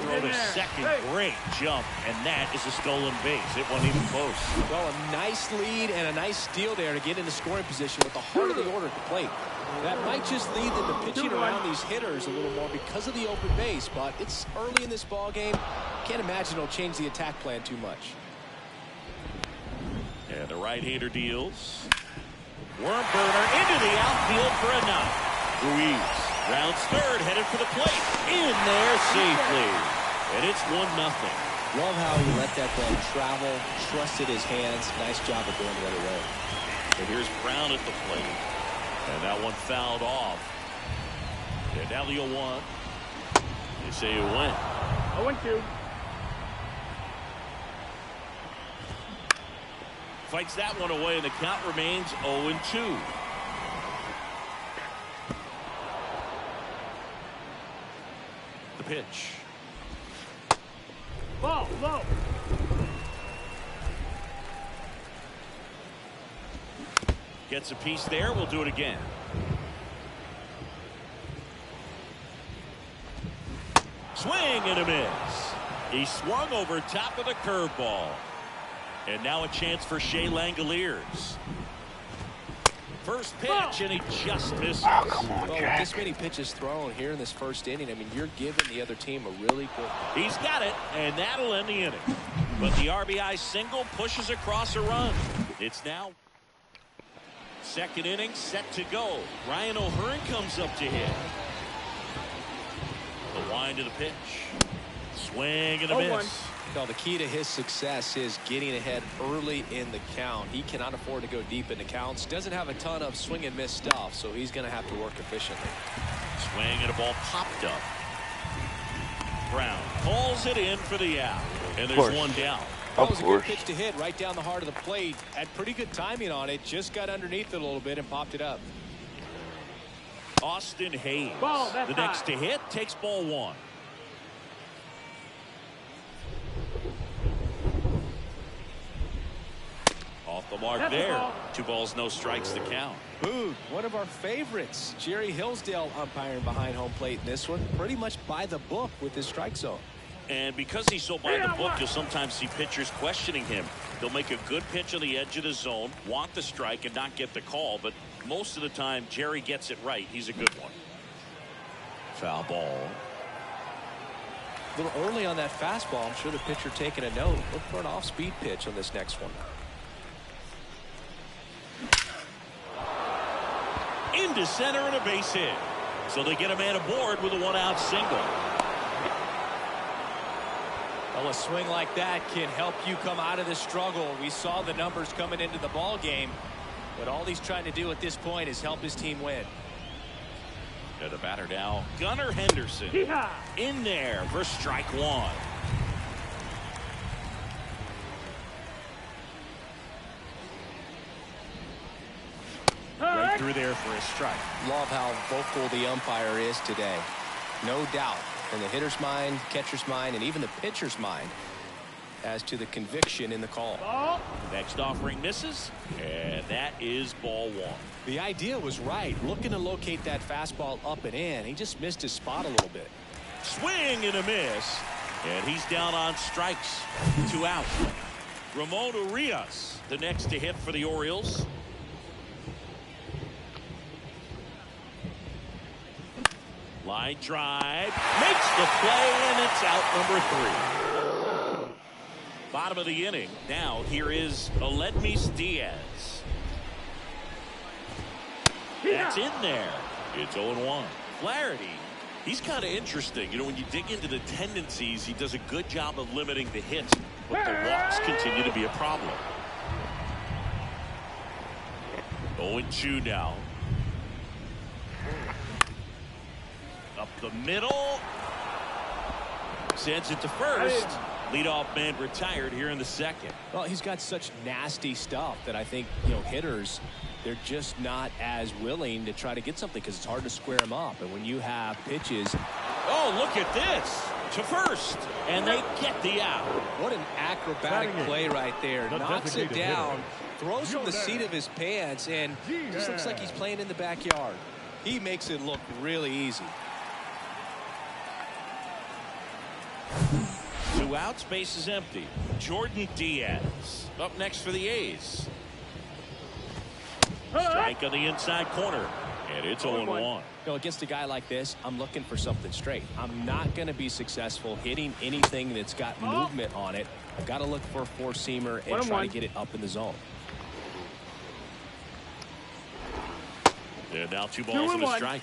Throw to second. Great jump, and that is a stolen base. It wasn't even close. Well, a nice lead and a nice steal there to get into scoring position with the heart of the order at the plate. That might just lead them to pitching around these hitters a little more because of the open base, but it's early in this ball game. Can't imagine it'll change the attack plan too much. And the right-hander deals. Worm burner into the outfield for a knock. Ruiz rounds third, headed for the plate. In there safely. And it's 1-0. Love how he let that ball travel, trusted his hands. Nice job of going the other way. And here's Brown at the plate. And that one fouled off. And now the 0-1. They say it went. 0-2. Fights that one away, and the count remains 0-2. The pitch. Ball low. Gets a piece there. We'll do it again. Swing and a miss. He swung over top of the curveball. And now a chance for Shea Langoliers. First pitch, and he just misses. Oh, come on, Well, Jack. with this many pitches thrown here in this first inning, I mean, you're giving the other team a really good. He's got it, and that'll end the inning. But the RBI single pushes across a run. It's now second inning set to go. Ryan O'Hearn comes up to hit. The wind of the pitch. Swing and a miss. Well, the key to his success is getting ahead early in the count. He cannot afford to go deep into counts. Doesn't have a ton of swing and miss stuff, so he's going to have to work efficiently. Swing and a ball popped up. Brown calls it in for the out. And there's one down. That was a good pitch to hit right down the heart of the plate. Had pretty good timing on it. Just got underneath it a little bit and popped it up. Austin Hayes, the next to hit, takes ball one. Off the mark there. 2 balls, no strikes to count. Boog, one of our favorites. Jerry Hillsdale umpiring behind home plate in this one. Pretty much by the book with his strike zone. And because he's so by the book, you'll sometimes see pitchers questioning him. They'll make a good pitch on the edge of the zone, want the strike, and not get the call. But most of the time, Jerry gets it right. He's a good one. Foul ball. A little early on that fastball. I'm sure the pitcher taking a note. Look for an off-speed pitch on this next one. Into center and a base hit. So they get a man aboard with a 1-out single. Well, a swing like that can help you come out of the struggle. We saw the numbers coming into the ball game, but all he's trying to do at this point is help his team win. And the batter now, Gunnar Henderson. In there for strike one. Right through there for a strike. Love how vocal the umpire is today. No doubt in the hitter's mind, catcher's mind, and even the pitcher's mind as to the conviction in the call. Next offering misses, and that is ball one. The idea was right. Looking to locate that fastball up and in. He just missed his spot a little bit. Swing and a miss, and he's down on strikes. 2 out. Ramon Urias, the next to hit for the Orioles. Line drive, makes the play, and it's out number 3. Bottom of the inning. Now here is Aledmys Diaz. That's in there. It's 0-1. Flaherty, he's kind of interesting. You know, when you dig into the tendencies, he does a good job of limiting the hits, but the walks continue to be a problem. 0-2 now. Up the middle. Sends it to first. Leadoff man retired here in the second. Well, he's got such nasty stuff that I think, hitters, they're just not as willing to try to get something because it's hard to square him up. And when you have pitches. Oh, look at this. To first. And they get the out. What an acrobatic play right there. Knocks it down. Throws from the seat of his pants. And just looks like he's playing in the backyard. He makes it look really easy. 2 outs, base is empty. Jordan Diaz up next for the A's. Strike on the inside corner, and it's 0-1. Against a guy like this, I'm looking for something straight. I'm not going to be successful hitting anything that's got movement on it. I've got to look for a four-seamer and try to get it up in the zone. And now 2 balls and a strike.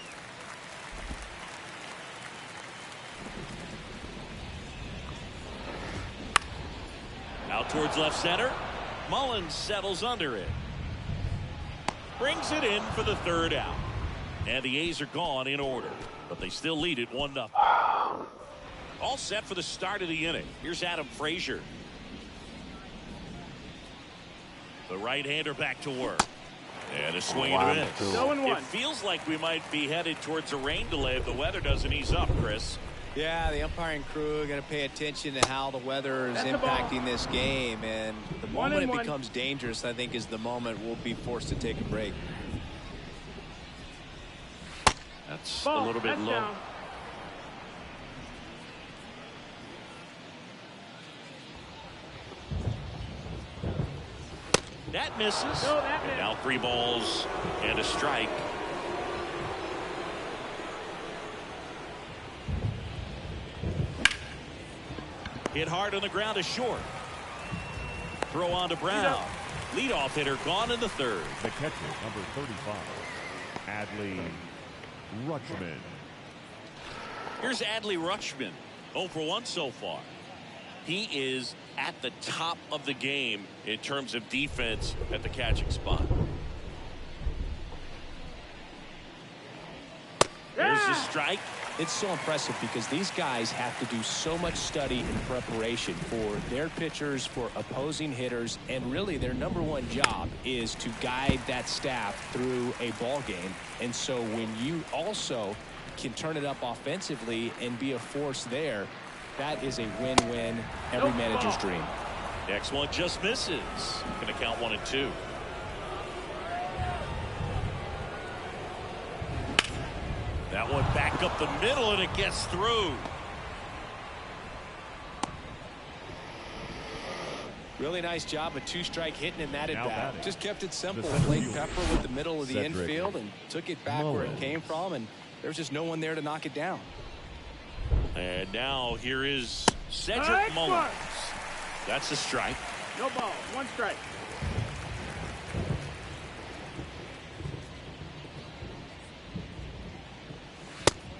Out towards left center. Mullins settles under it. Brings it in for the 3rd out. And the A's are gone in order. But they still lead it 1-0. All set for the start of the inning. Here's Adam Frazier. The right-hander back to work. And a swing and a miss. 0-1. It feels like we might be headed towards a rain delay if the weather doesn't ease up, Chris. Yeah, the umpiring crew are going to pay attention to how the weather is impacting this game. And the moment it becomes dangerous, I think, is the moment we'll be forced to take a break. That's a little bit low. Down. That misses. No, that And now 3 balls and a strike. Hit hard on the ground is short. Throw on to Brown. Leadoff hitter gone in the third. The catcher, number 35, Adley Rutschman. Here's Adley Rutschman, 0 for 1 so far. He is at the top of the game in terms of defense at the catching spot. There's the strike. It's so impressive because these guys have to do so much study and preparation for their pitchers, for opposing hitters, and really their #1 job is to guide that staff through a ball game. And so when you also can turn it up offensively and be a force there, that is a win-win, every manager's dream. Next one just misses. Going to count 1 and 2. That one back up the middle, and it gets through. Really nice job, a 2-strike hitting in that at bat. batting. Just kept it simple. The center Played fielder, Pepper with the middle of the Cedric infield and took it back where it came from, and there's just no one there to knock it down. And now here is Cedric Mullins. That's a strike. No ball. 1 strike.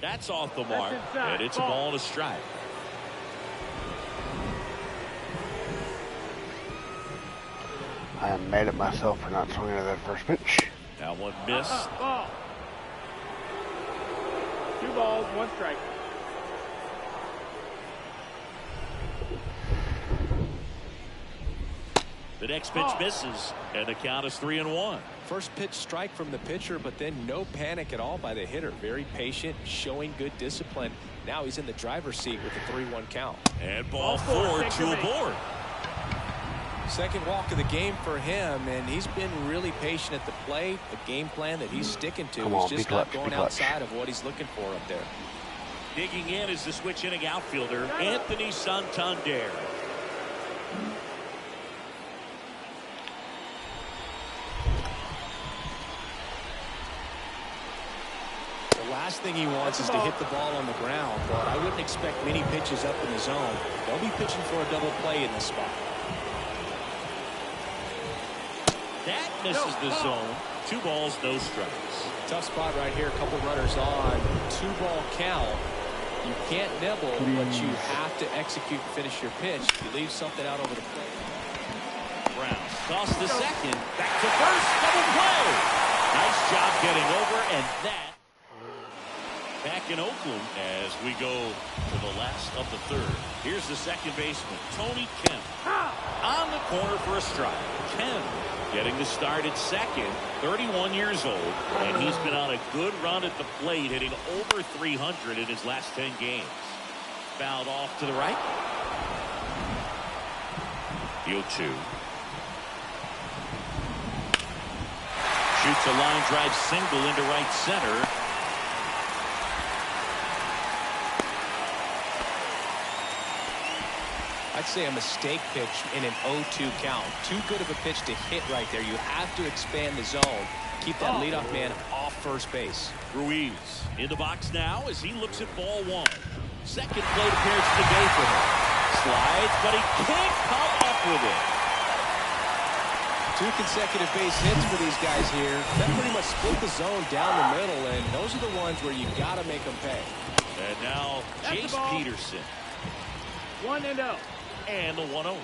That's off the mark, inside. and it's a ball and a strike. I am mad at myself for not swinging at that first pitch. That one missed. Ball. 2 balls, 1 strike. The next pitch misses, and the count is 3-1. First pitch strike from the pitcher, but then no panic at all by the hitter. Very patient, showing good discipline. Now he's in the driver's seat with a 3-1 count. And ball 4, 2 aboard. Second walk of the game for him, and he's been really patient at the plate. A game plan that he's sticking to. Come on, He's just be not clutch, going be clutch. outside of what he's looking for up there. Digging in is the switch inning outfielder, Anthony Santander. The last thing he wants is to hit the ball on the ground, but I wouldn't expect many pitches up in the zone. They'll be pitching for a double play in this spot. That misses the zone. 2 balls, no strikes. Tough spot right here. A couple runners on. 2-ball count. You can't nibble, but you have to execute and finish your pitch. You leave something out over the plate. Brown toss to second. Back to first. Double play. Nice job getting over, and that back in Oakland as we go to the last of the third. Here's the second baseman, Tony Kemp. On the corner for a strike. Kemp getting the start at second, 31 years old, and he's been on a good run at the plate, hitting over 300 in his last 10 games. Fouled off to the right. The 0-2. Shoots a line drive single into right center. I'd say a mistake pitch in an 0-2 count. Too good of a pitch to hit right there. You have to expand the zone. Keep that leadoff man off first base. Ruiz in the box now as he looks at ball 1. Second plate appearance of the day for him. Slides, but he can't come up with it. 2 consecutive base hits for these guys here. That pretty much split the zone down the middle, and those are the ones where you got to make them pay. And now Jace Peterson. 1-0. And the 1-0.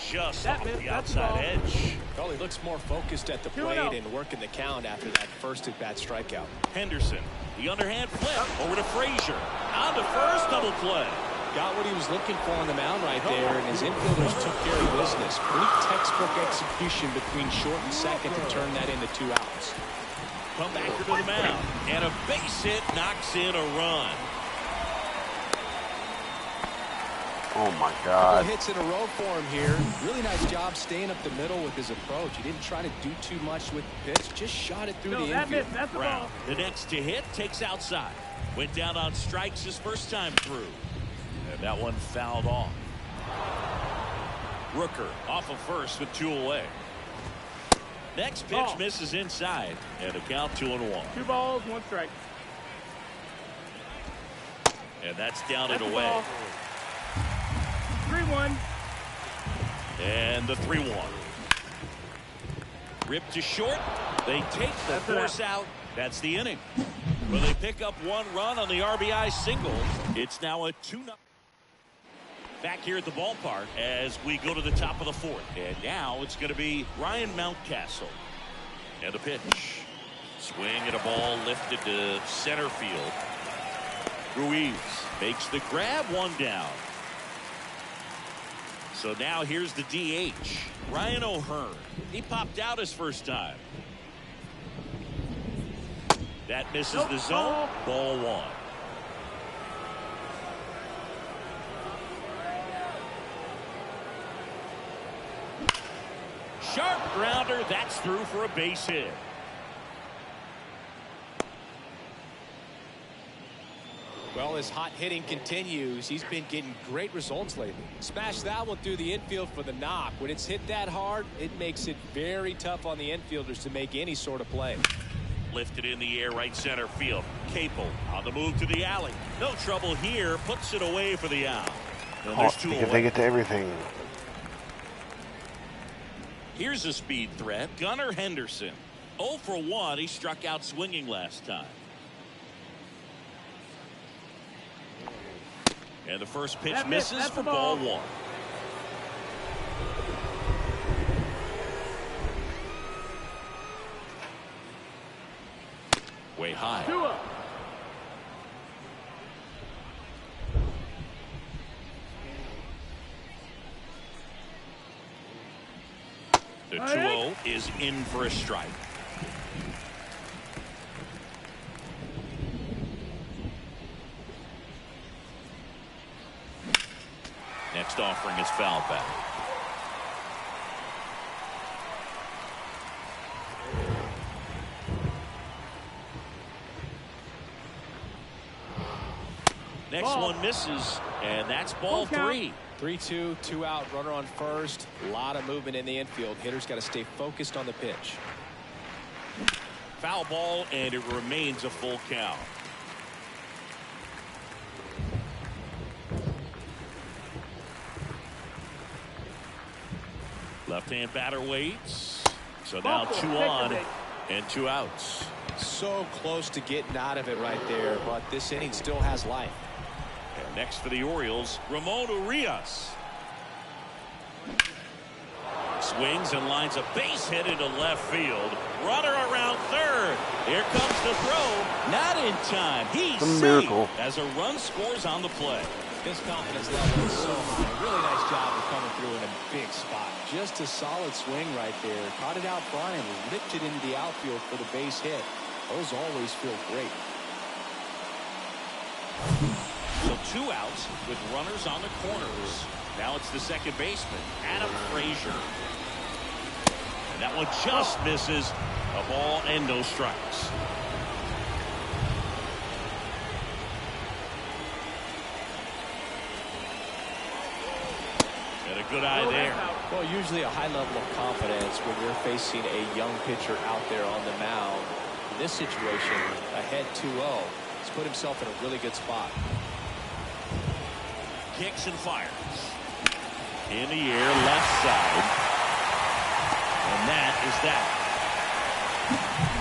Just That off missed. the That's the outside ball. edge. Well, he looks more focused at the 2-0. plate and working the count after that first at-bat strikeout. Henderson, the underhand flip over to Frazier. On to first, double play. Got what he was looking for on the mound right there, and his infielders took care of business. Pretty textbook execution between short and second to turn that into 2 outs. Come back to the mound, and a base hit knocks in a run. Oh my Couple God. hits in a row for him here. Really nice job staying up the middle with his approach. He didn't try to do too much with the pitch, just shot it through No, the that infield. missed. That's the Brown, ball. the next to hit, takes outside. Went down on strikes his first time through. And that one fouled off. Rooker off of first with 2 away. Next pitch Ball. misses inside, and the count 2-1. 2 balls, 1 strike. And that's down That's and the away. ball. 3-1. And the 3-1. Ripped to short. They take the force out. That's the inning. Well, they pick up 1 run on the RBI single. It's now a 2-0. Back here at the ballpark as we go to the top of the 4th. And now it's going to be Ryan Mountcastle. And a pitch. Swing and a ball lifted to center field. Ruiz makes the grab, 1 down. So now here's the DH, Ryan O'Hearn. He popped out his first time. That misses the zone. Ball 1. Sharp grounder. That's through for a base hit. Well, his hot hitting continues. He's been getting great results lately. Smashed that one through the infield for the knock. When it's hit that hard, it makes it very tough on the infielders to make any sort of play. Lifted in the air, right center field. Capel on the move to the alley. No trouble here. Puts it away for the out. And there's 2 because away. they get to everything. Here's a speed threat. Gunnar Henderson. 0 for 1. He struck out swinging last time. And the first pitch misses for ball 1. Way high. 2-0. The 2-0 is in for a strike. Next offering is foul back. Next one misses, and that's ball 3. 3-2, 2 out, runner on first. A lot of movement in the infield. Hitter's got to stay focused on the pitch. Foul ball, and it remains a full count. Left-hand batter waits. So now 2 on and 2 outs. So close to getting out of it right there, but this inning still has life. And next for the Orioles, Ramon Urias. Swings and lines a base hit into left field. Runner around third. Here comes the throw. Not in time. He's safe as a run scores on the play. His confidence level is so high. Really nice job of coming through in a big spot. Just a solid swing right there. Caught it out front and ripped it into the outfield for the base hit. Those always feel great. So 2 outs with runners on the corners. Now it's the second baseman, Adam Frazier. And that one just misses. A ball and no strikes. And a good eye there. Well, usually a high level of confidence when you're facing a young pitcher out there on the mound. In this situation, ahead 2-0. He's put himself in a really good spot. Kicks and fires. In the air, left side. And that is that.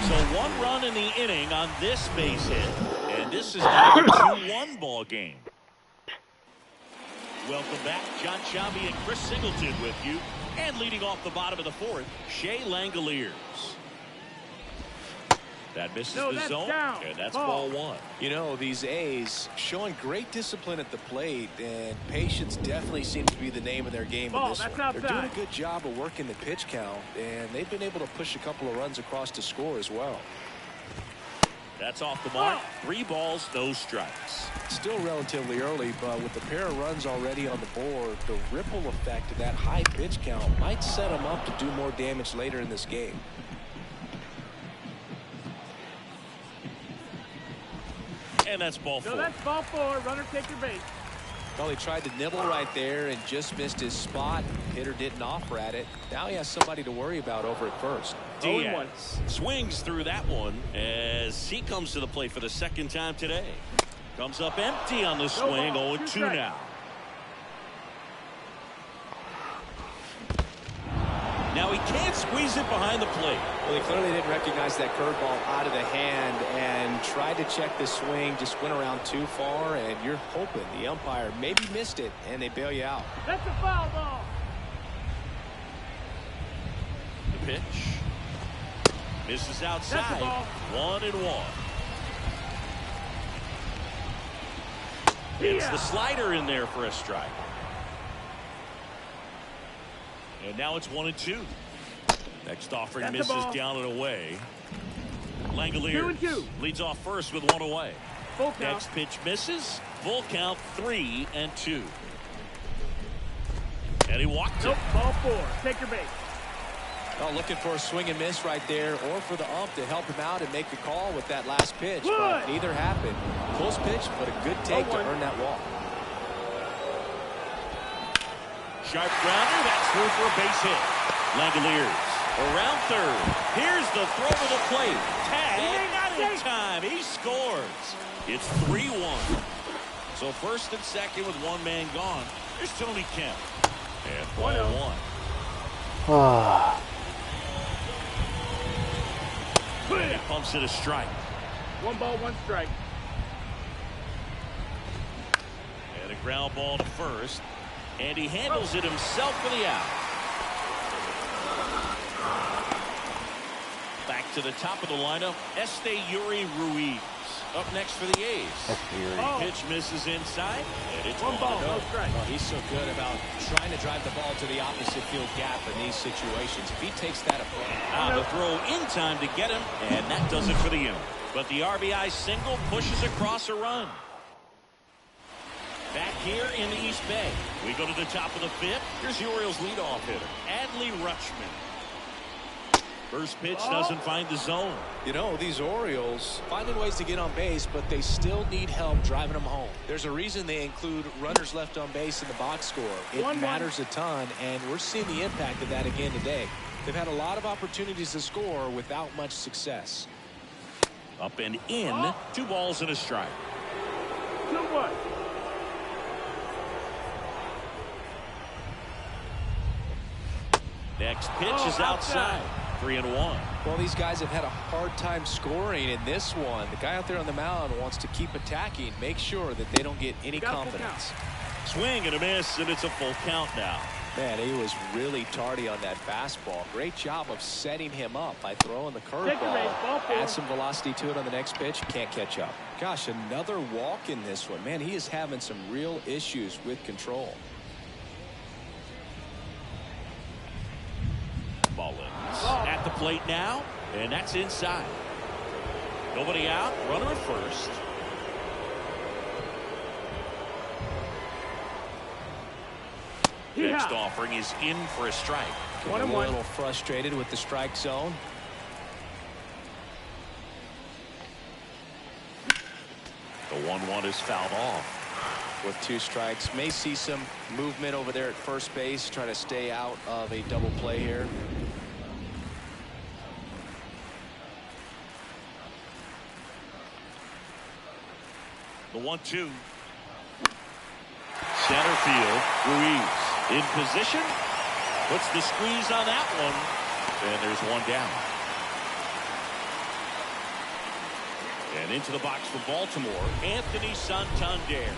So 1 run in the inning on this base hit. And this is now a 2-1 ball game. Welcome back. John Sciambi and Chris Singleton with you. And leading off the bottom of the 4th, Shea Langoliers. That misses the zone, and that's ball 1. You know, these A's showing great discipline at the plate, and patience definitely seems to be the name of their game in this one. They're doing a good job of working the pitch count, and they've been able to push a couple of runs across to score as well. That's off the mark. 3 balls, no strikes. Still relatively early, but with the pair of runs already on the board, the ripple effect of that high pitch count might set them up to do more damage later in this game. And that's ball 4. So that's ball 4. Runner take your base. Well, he tried to nibble right there and just missed his spot. Hitter didn't offer at it. Now he has somebody to worry about over at first. Diaz swings through that one as he comes to the plate for the second time today. Comes up empty on the swing. 0-2 now. Now he can't squeeze it behind the plate. Well, he clearly didn't recognize that curveball out of the hand and tried to check the swing, just went around too far, and you're hoping the umpire maybe missed it, and they bail you out. That's a foul ball. The pitch. Misses outside. 1-1. It's the slider in there for a strike. And now it's 1-2. Next offering misses down and away. Langoliers leads off first with 1 away. Full count. Next pitch misses. Full count, 3-2. And he walked it. Ball 4. Take your base. Oh, looking for a swing and miss right there, or for the ump to help him out and make the call with that last pitch. But neither happened. Close pitch, but a good take to earn that walk. Sharp grounder. That's through for a base hit. Langoliers around third. Here's the throw to the plate. Tag. Not in time. He scores. It's 3-1. So first and second with one man gone. Here's Tony Kemp. And 1-1. And he pumps it a strike. 1 ball, 1 strike. And a ground ball to first. And he handles it himself for the out. Back to the top of the lineup, Yuri Ruiz. Up next for the A's. Pitch misses inside, and it's 1 ball, no strike. Oh, he's so good about trying to drive the ball to the opposite field gap in these situations. If he takes that approach. The throw in time to get him, and that does it for the inning. But the RBI single pushes across a run. Back here in the East Bay, we go to the top of the 5th. Here's the Orioles leadoff hitter, Adley Rutschman. First pitch doesn't find the zone. You know, these Orioles finding ways to get on base, but they still need help driving them home. There's a reason they include runners left on base in the box score. It matters a ton, and we're seeing the impact of that again today. They've had a lot of opportunities to score without much success. Up and in, 2 balls and a strike. 2-1. Next pitch is outside. 3-1. Well, these guys have had a hard time scoring in this one. The guy out there on the mound wants to keep attacking, make sure that they don't get any confidence. Swing and a miss, and it's a full count now. Man, he was really tardy on that fastball. Great job of setting him up by throwing the curveball. Add some velocity to it on the next pitch. Can't catch up. Gosh, another walk in this one. Man, he is having some real issues with control. Mullins at the plate now, and that's inside. Nobody out, runner at first. Next offering is in for a strike. A little frustrated with the strike zone. The 1-1 is fouled off. With 2 strikes, may see some movement over there at first base, trying to stay out of a double play here. The 1-2. Center field, Ruiz in position, puts the squeeze on that one, and there's 1 down. And into the box for Baltimore, Anthony Santander.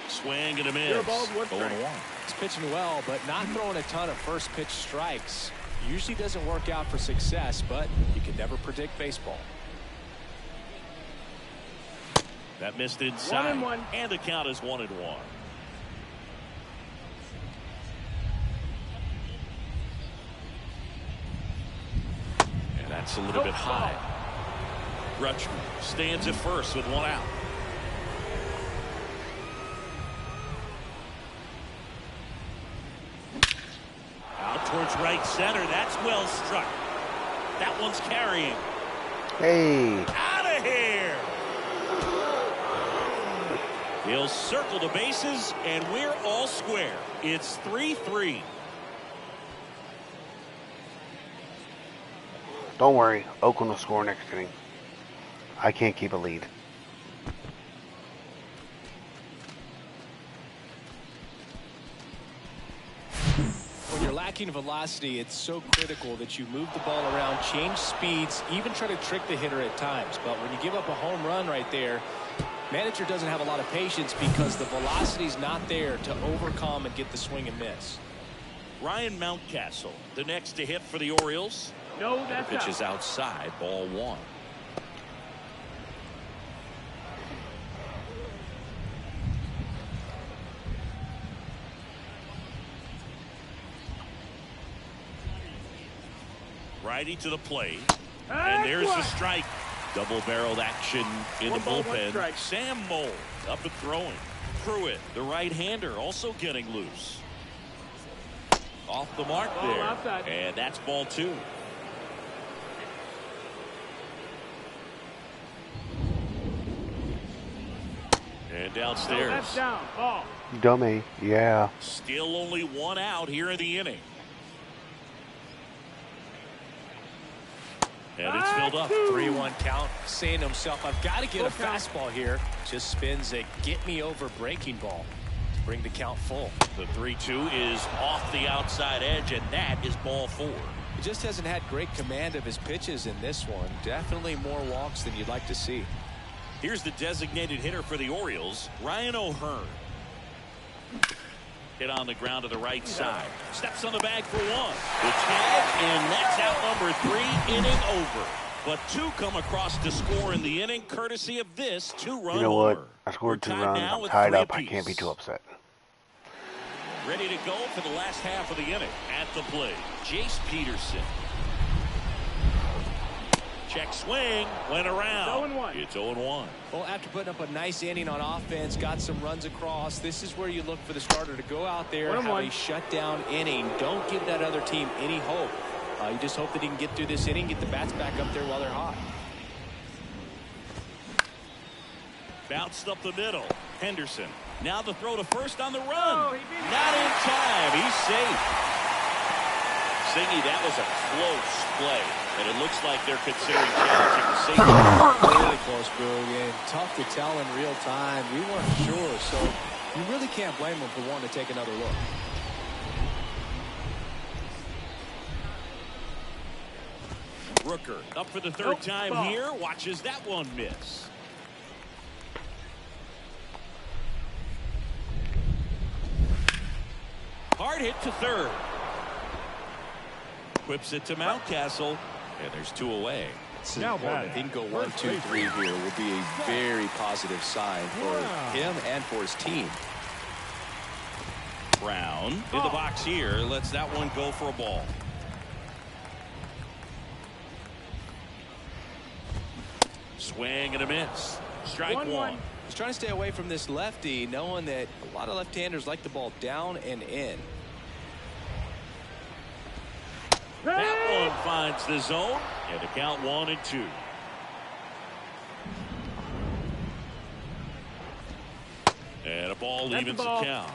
Swing and a miss. 0-1. He's pitching well, but not throwing a ton of first pitch strikes. Usually doesn't work out for success, but you can never predict baseball. That missed inside. 1-1. And the count is 1-1. And that's a little bit high. Rutschman stands at first with 1 out. Out towards right center. That's well struck. That one's carrying. Hey. Out of here. He'll circle the bases, and we're all square. It's 3-3. Don't worry. Oakland will score next inning. I can't keep a lead. talking velocity, it's so critical that you move the ball around, change speeds, even try to trick the hitter at times. But when you give up a home run right there, manager doesn't have a lot of patience because the velocity's not there to overcome and get the swing and miss. Ryan Mountcastle, the next to hit for the Orioles. No, The that's pitch out. is outside, ball one. Righty to the plate. And there's the strike. Double-barreled action in the One ball, one bullpen. strike. Sam Moll up and throwing. Pruitt, the right-hander, also getting loose. Off the mark Ball there. outside. And that's ball two. And No, downstairs. that's down. Ball. Dummy. Yeah. Still only one out here in the inning. And it's filled up. 3-1 count, saying to himself, I've got to get a fastball here. Just spins a get me over breaking ball to bring the count full. The 3-2 is off the outside edge, and that is ball four. He just hasn't had great command of his pitches in this one. Definitely more walks than you'd like to see. Here's the designated hitter for the Orioles, Ryan O'Hearn. Hit on the ground to the right side. Steps on the bag for one. The tag, and that's out number 3, inning over. But 2 come across to score in the inning, courtesy of this 2-run You know homer. what? I scored We're 2 tied runs. now I'm with tied 3 up. I apiece. can't be too upset. Ready to go for the last half of the inning. At the plate, Jace Peterson. Check swing, went around. 0-1. It's 0-1. Well, after putting up a nice inning on offense, got some runs across, this is where you look for the starter to go out there and have 1-1. a shutdown inning. Don't give that other team any hope. You just hope that he can get through this inning, get the bats back up there while they're hot. Bounced up the middle. Henderson. Now the throw to first on the run. Oh, he beat it. Not in time. He's safe. Singy, that was a close play. And it looks like they're considering challenging the safety. Really close, Boog, and tough to tell in real time. We weren't sure, so you really can't blame them for wanting to take another look. Rooker up for the third Nope, time ball. here. Watches that one miss. Hard hit to third. Whips it to Mountcastle. And there's 2 away. It's Now important. batting, If he can go first 1, 2, 3 baseman. here will be a very positive sign for Wow. him and for his team. Brown in the box here. Lets that one go for a ball. Swing and a miss. Strike 1-1. one. He's trying to stay away from this lefty, knowing that a lot of left-handers like the ball down and in. That one finds the zone, and the count 1-2. And a ball That's evens the the ball. count.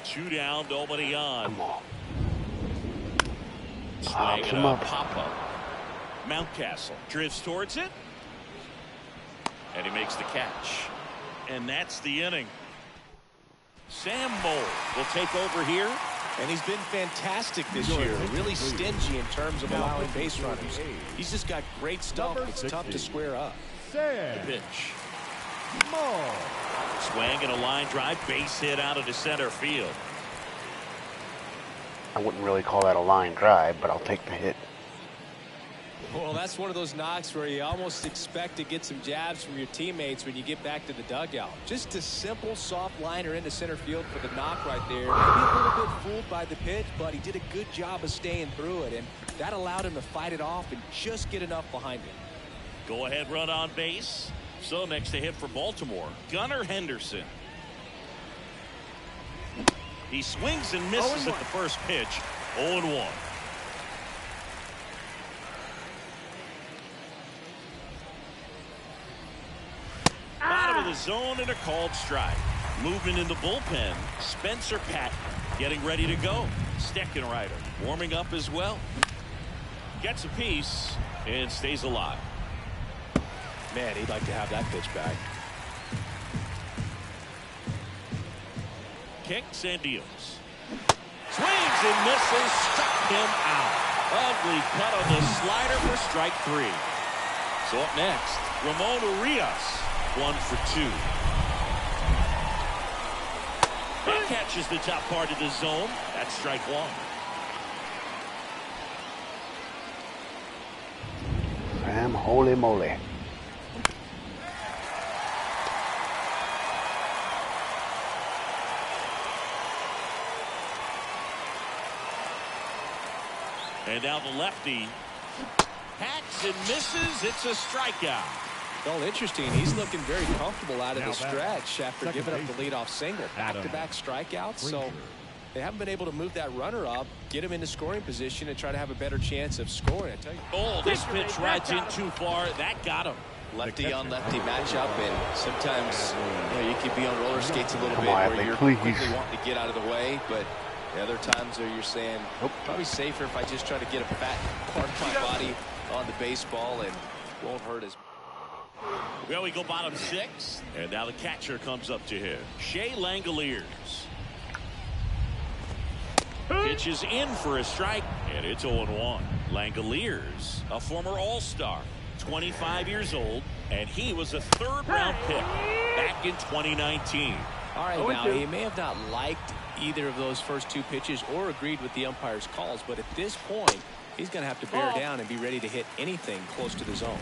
2 down, nobody on. Come on. Swing Pops and him a up. pop-up. Mountcastle drifts towards it. And he makes the catch. And that's the inning. Sam Moll will take over here. And he's been fantastic this year. Really stingy in terms of allowing base runners. He's just got great stuff. Number It's tough to 60. square up. Sam Pitch. Moll. Swing and a line drive. Base hit out of the center field. I wouldn't really call that a line drive, but I'll take the hit. Well, that's one of those knocks where you almost expect to get some jabs from your teammates when you get back to the dugout. Just a simple soft liner into center field for the knock right there. Maybe a little bit fooled by the pitch, but he did a good job of staying through it, and that allowed him to fight it off and just get enough behind him. Go ahead run on base. So next to hit for Baltimore, Gunnar Henderson. He swings and misses at the first pitch. 0-1. Bottom of the zone and a called strike. Movement in the bullpen. Spencer Patton getting ready to go. Steckenrider warming up as well. Gets a piece and stays alive. Man, he'd like to have that pitch back. kicks and deals. Swings and misses. Struck him out. Ugly cut on the slider for strike 3. So up next, Ramon Urias, 1 for 2. He catches the top part of the zone. That's strike 1. Sam, holy moly. And now the lefty hacks and misses. It's a strikeout. Well, interesting. He's looking very comfortable out of the stretch after giving up the leadoff single. Back-to-back strikeouts. So they haven't been able to move that runner up, get him into scoring position, and try to have a better chance of scoring. I tell you. Oh, this pitch rides in too far. That got him. Lefty on lefty matchup, and sometimes you can be on roller skates a little bit where you're please. quickly wanting to get out of the way, but the other times where you're saying, probably safer if I just try to get a fat part of my body on the baseball and won't hurt as. Well, we go bottom 6, and now the catcher comes up to him. Shea Langoliers. Pitches in for a strike, and it's 0-1. Langoliers, a former All-Star, 25 years old, and he was a third-round pick back in 2019. All right, now he may have not liked either of those first 2 pitches or agreed with the umpire's calls, but at this point, he's going to have to bear down and be ready to hit anything close to the zone.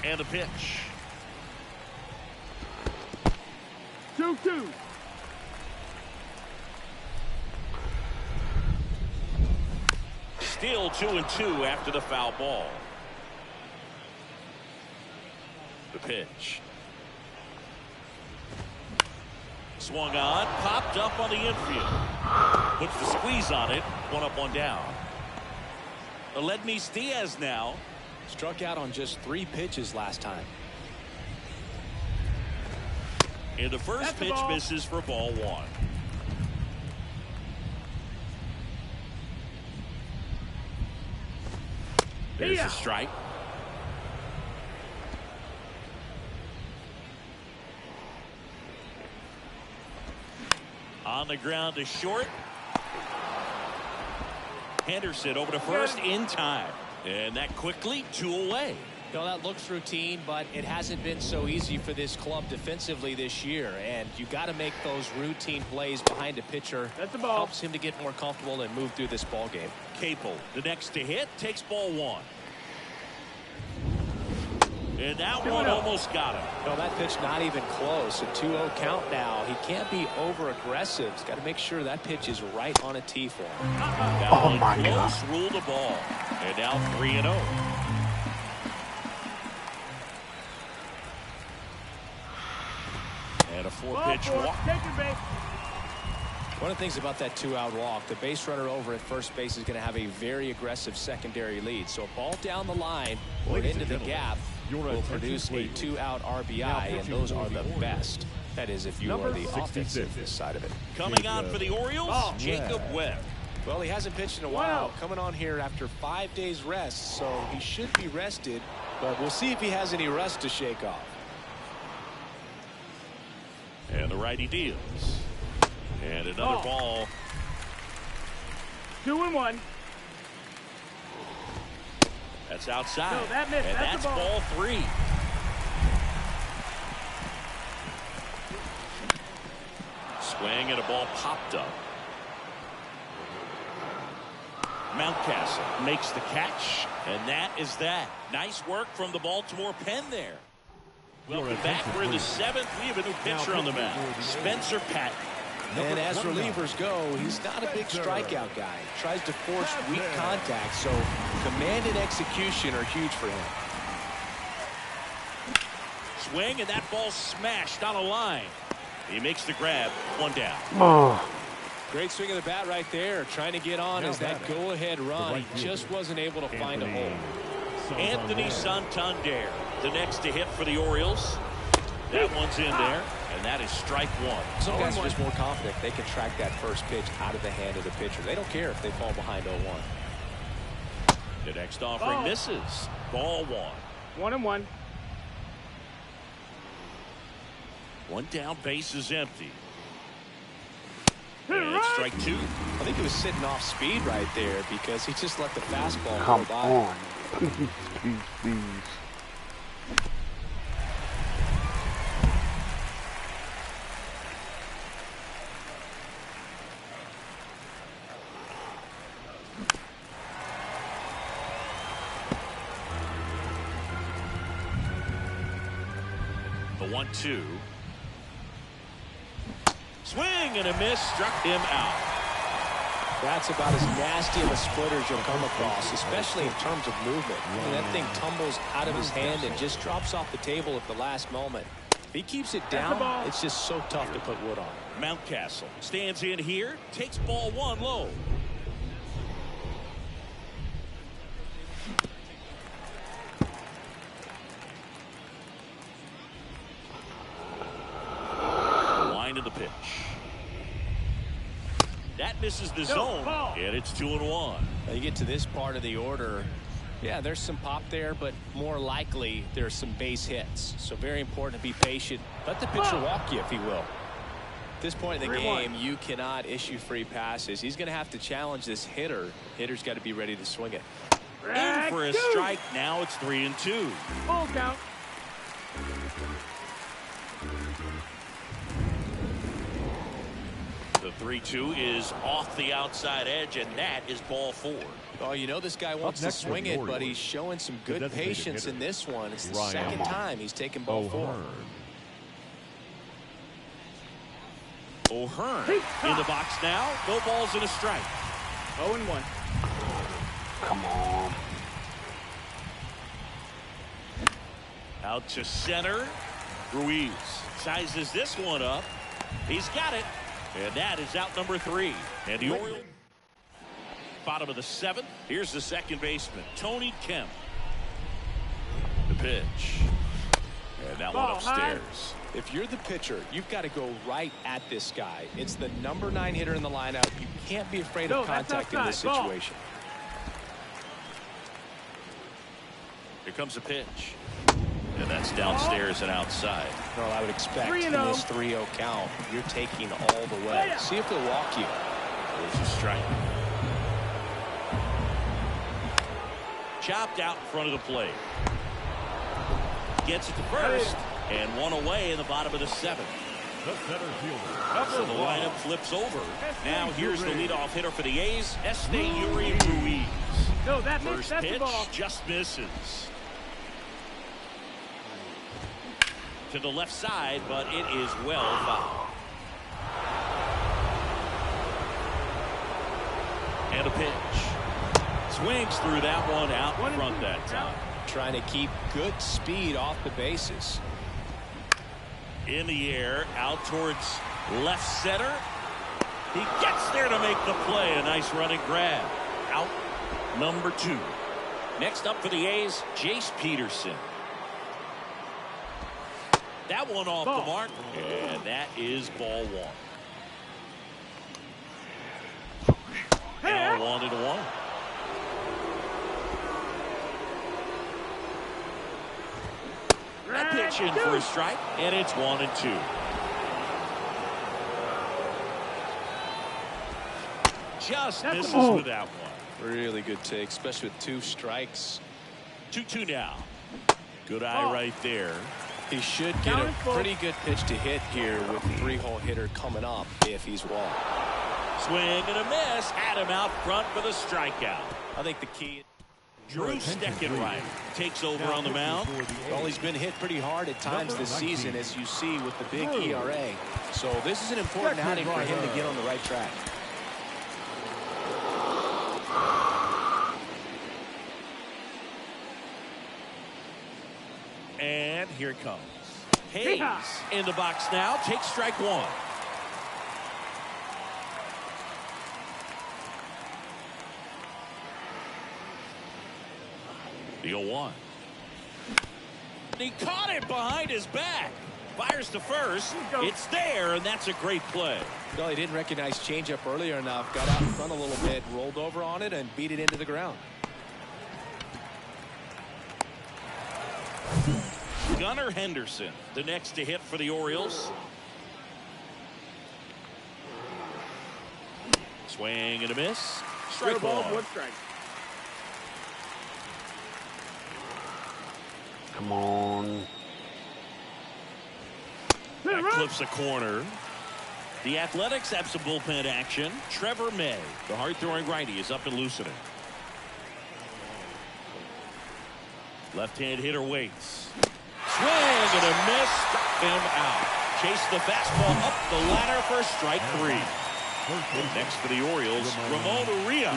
And a pitch. 2-2. Still 2-2 after the foul ball. The pitch. Swung on, popped up on the infield. Puts the squeeze on it. 1 up, 1 down. Aledmys Diaz now. Struck out on just 3 pitches last time. And the first pitch misses for ball 1. There's a strike. On the ground to short. Henderson over to first in time. And that quickly 2 away. You know, that looks routine, but it hasn't been so easy for this club defensively this year. And you got to make those routine plays behind a pitcher. That's the ball. Helps him to get more comfortable and move through this ball game. Capel, the next to hit, takes ball 1. And that one almost got him. No, that pitch not even close. A 2-0 count now. He can't be over-aggressive. He's got to make sure that pitch is right on a tee for him. That one close, ruled the ball. And now 3-0. And a 4-pitch walk. Take your base. One of the things about that 2-out walk, the base runner over at first base is going to have a very aggressive secondary lead. So a ball down the line or into the gap will produce a 2-out RBI, and those are the best. That is, if you are the offensive side of it. Coming on for the Orioles, Jacob Webb. Well, he hasn't pitched in a while. Coming on here after 5 days rest, so he should be rested, but we'll see if he has any rust to shake off. And the righty deals. And another ball. 2-1. That's outside. No, that missed. And that's ball 3. Swing and a ball popped up. Mountcastle makes the catch, and that is that. Nice work from the Baltimore pen there. Welcome back. We're in the 7th. We have a new pitcher on the mound, Spencer Patton. And as relievers go, he's not a big strikeout guy. He tries to force weak contact, so command and execution are huge for him. Swing, and that ball smashed on a line. He makes the grab. 1 down. Great swing of the bat right there. Trying to get on as that go-ahead run. He just wasn't able to find a hole. Anthony Santander, the next to hit for the Orioles. That one's in there, and that is strike 1. Some guys are just more confident they can track that first pitch out of the hand of the pitcher. They don't care if they fall behind 0-1. The next offering misses. Ball 1. 1-1. 1 down, base is empty. And it's strike 2. I think he was sitting off speed right there because he just let the fastball Come go by. on. Please, please, please. The 1-2. Swing and a miss, struck him out. That's about as nasty of a splitter as you'll come across, especially in terms of movement. I mean, that thing tumbles out of his hand and just drops off the table at the last moment. If he keeps it down, it's just so tough to put wood on. Mountcastle stands in here, takes ball 1 low. Line of the pitch. That misses the zone, and it's 2-1. Now you get to this part of the order, yeah, there's some pop there, but more likely there's some base hits. So very important to be patient. Let the pitcher walk you, if he will. At this point in the game, you cannot issue free passes. He's going to have to challenge this hitter. Hitter's got to be ready to swing it. In for a strike. Now it's 3-2. Full count. The 3-2 is off the outside edge, and that is ball 4. Oh, you know this guy wants to swing it, but he's showing some good patience in this one. It's the second time he's taken ball 4. O'Hearn in the box now. No balls and a strike. 0-1. Come on. Out to center. Ruiz sizes this one up. He's got it. And that is out number 3. And the Orioles, bottom of the 7th. Here's the second baseman, Tony Kemp. The pitch. And that one upstairs. If you're the pitcher, you've got to go right at this guy. It's the number 9 hitter in the lineup. You can't be afraid of contact in this situation. Here comes a pitch. And that's downstairs and outside. Well, I would expect in this 3-0 count, you're taking all the way. See if they'll walk you. There's a strike. Chopped out in front of the plate. Gets it to first. And one away in the bottom of the 7th. So the lineup flips over. Now here's the leadoff hitter for the A's, Esteury Ruiz. No, First pitch just misses. To the left side, but it is well fouled. And a pitch. Swings through that one out in front that time. Trying to keep good speed off the bases. In the air, out towards left center. He gets there to make the play. A nice running grab. Out number 2. Next up for the A's, Jace Peterson. That one off the mark, and that is ball 1. Now 1-1. That pitch in for a strike, and it's 1-2. Just misses with that one. Really good take, especially with 2 strikes. 2-2 now. Good eye right there. He should get a pretty good pitch to hit here with the 3-hole hitter coming up if he's walked. Swing and a miss. Had him out front for the strikeout. I think the key. Drew Steckenrider takes over on the mound. Well, he's been hit pretty hard at times this season, as you see with the big ERA. So this is an important outing for him to get on the right track. And here it comes. Hayes in the box now. Takes strike 1. The 0-1. He caught it behind his back. Fires to first. It's there, and that's a great play. Well, he didn't recognize changeup earlier enough. Got out in front a little bit, rolled over on it, and beat it into the ground. Gunnar Henderson, the next to hit for the Orioles. Swing and a miss. Straight Strike ball, one. one strike. Come on. That clips a corner. The Athletics have some bullpen action. Trevor May, the hard-throwing righty, is up and loosening. Left-hand hitter waits. Swing and a miss. Struck him out. Chase the fastball up the ladder for strike three. Next for the Orioles, Ramon Urias.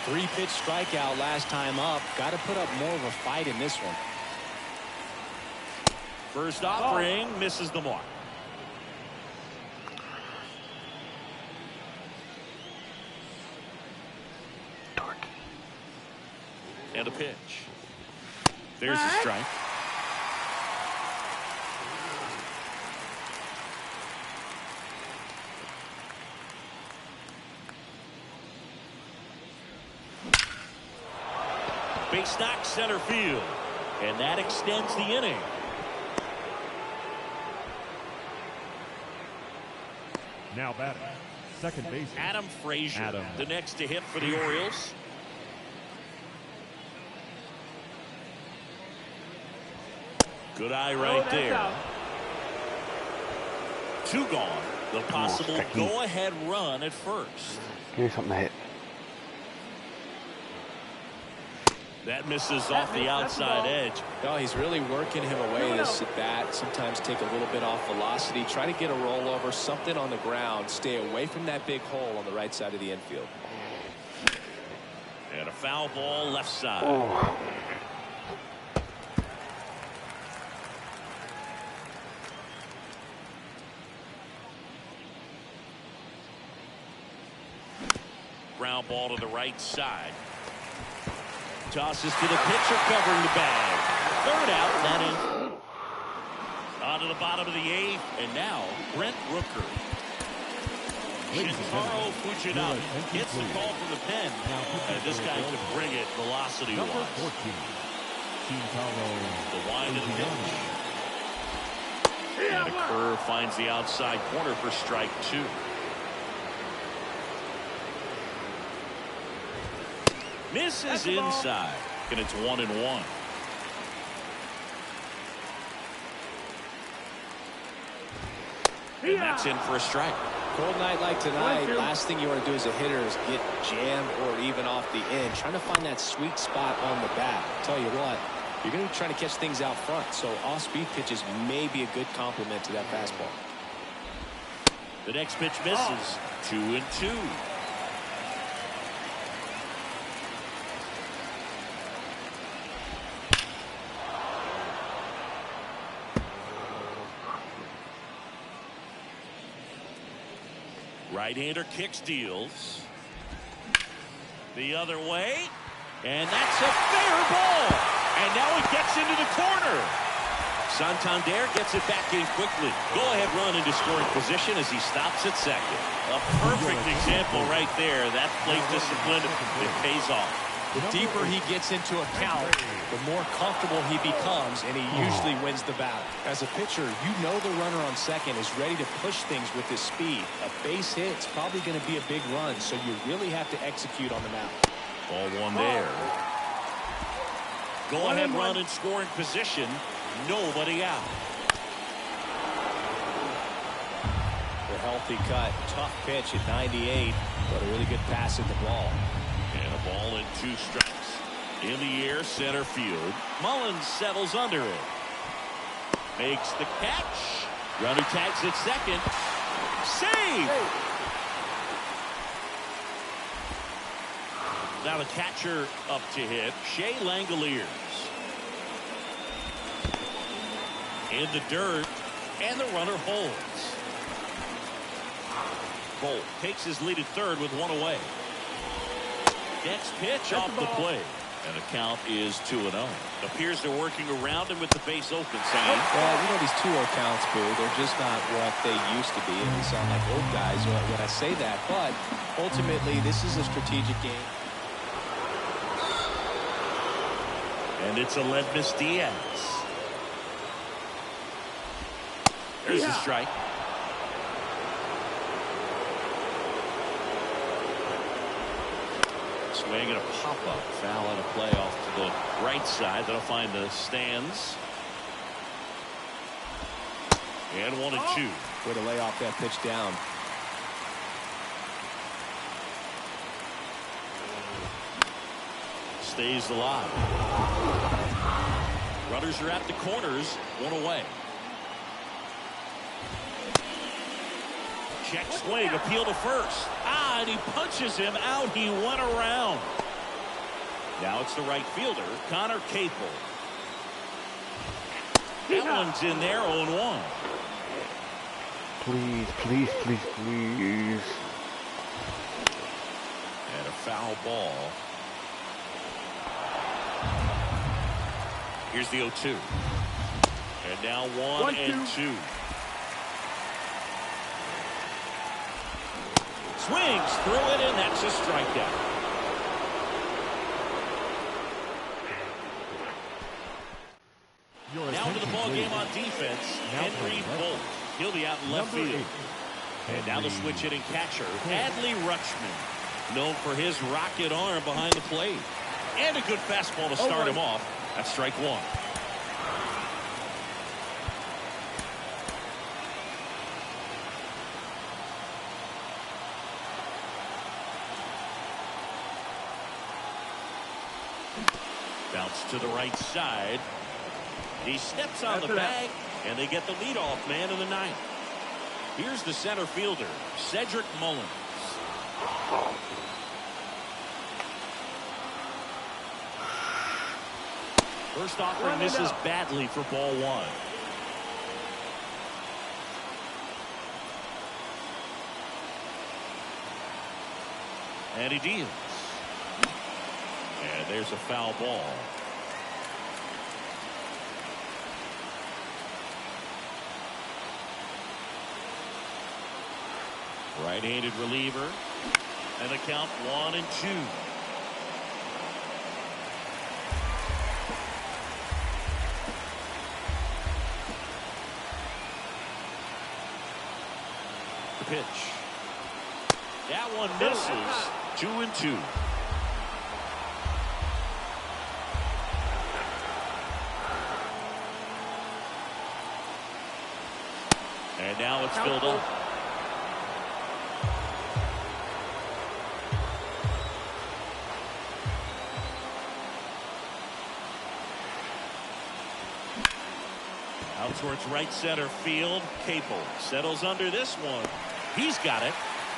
3-pitch strikeout last time up. Got to put up more of a fight in this one. First offering misses the mark. And a pitch. There's a strike. Base knock center field. And that extends the inning. Now batting, second base. Adam Frazier, the next to hit for the Orioles. Good eye right there. Out. Two gone. The possible go-ahead run at first. Give me something to hit. That misses off the outside edge. No, he's really working him away this at bat. Sometimes take a little bit off velocity. Try to get a rollover, something on the ground. Stay away from that big hole on the right side of the infield. And a foul ball left side. Oh. Ground ball to the right side. Tosses to the pitcher covering the bag. Third out, that in. On to the bottom of the eighth, and now Brent Rooker. Shintaro Fujinami gets the call from the pen, and this guy can bring it velocity-wise. Number 14, The wind of the pitch. And a curve finds the outside corner for strike two. Misses inside, and it's 1-1. And that's in for a strike. Cold night like tonight, last thing you want to do as a hitter is get jammed or even off the end. Trying to find that sweet spot on the bat. Tell you what, you're going to be trying to catch things out front, so off-speed pitches may be a good complement to that fastball. The next pitch misses. 2-2. Right-hander kicks, deals. The other way. And that's a fair ball. And now he gets into the corner. Santander gets it back in quickly. Go-ahead run into scoring position as he stops at second. A perfect example right there. That plate discipline, it pays off. The deeper he gets into a count, the more comfortable he becomes, and he usually wins the battle. As a pitcher, you know the runner on second is ready to push things with his speed. A base hit's probably going to be a big run, so you really have to execute on the mound. Ball one there. Go ahead run in scoring position. Nobody out. The healthy cut. Tough pitch at 98, but a really good pass at the ball. And a ball and two strikes. In the air, center field. Mullins settles under it. Makes the catch. Runner tags at second. Save! Now the catcher up to hit. Shea Langoliers. In the dirt. And the runner holds. Bolt takes his lead at third with one away. Next pitch off the plate. And the count is 2-0. Appears they're working around him with the base open, Sam. Well, you know, these 2-0 counts, Boo, they're just not what they used to be. And we sound like old guys when I say that. But ultimately, this is a strategic game. And it's Aledmus Diaz. There's the strike. Swing and a pop-up. Foul and a play off to the right side. That'll find the stands. And 1-2. Way to lay off that pitch down. Stays alive. Runners are at the corners. One away. Check swing. Appeal to first. And he punches him out. He went around. Now it's the right fielder, Connor Capel. That one's in there, 0-1. Please, please, please, please. And a foul ball. Here's the 0-2. And now 1-2. Swings through it, and that's a strikeout. Now to the ball game on defense, Henry Bolt. He'll be out in left field. And now the switch hitting catcher, Adley Rutschman, known for his rocket arm behind the plate. And a good fastball to start him off. That's strike one. Bounce to the right side. He steps on the bag, and they get the leadoff man of the ninth. Here's the center fielder, Cedric Mullins. First offering misses badly for ball one. And he deals. And there's a foul ball. Right-handed reliever. And the count 1-2. The pitch. That one misses. 2-2. And now it's filled up. Out towards right center field. Capel settles under this one. He's got it.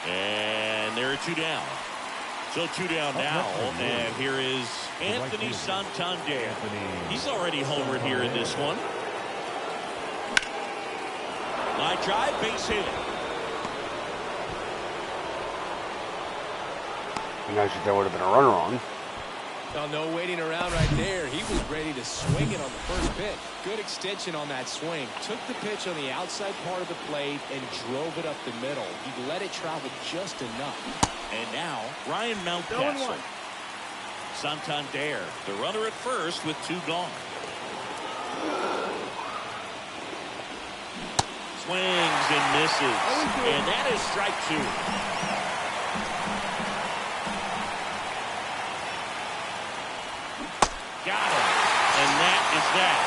And there are two down. So two down now. And here is Anthony Santander. He's already homered here in this one. Line drive, base hit. Imagine that would have been a runner on. Oh, no waiting around right there. He was ready to swing it on the first pitch. Good extension on that swing. Took the pitch on the outside part of the plate and drove it up the middle. He let it travel just enough. And now Ryan Mountcastle. Santander, the runner at first with two gone. Swings and misses. And that is strike two. Got him. And that is that.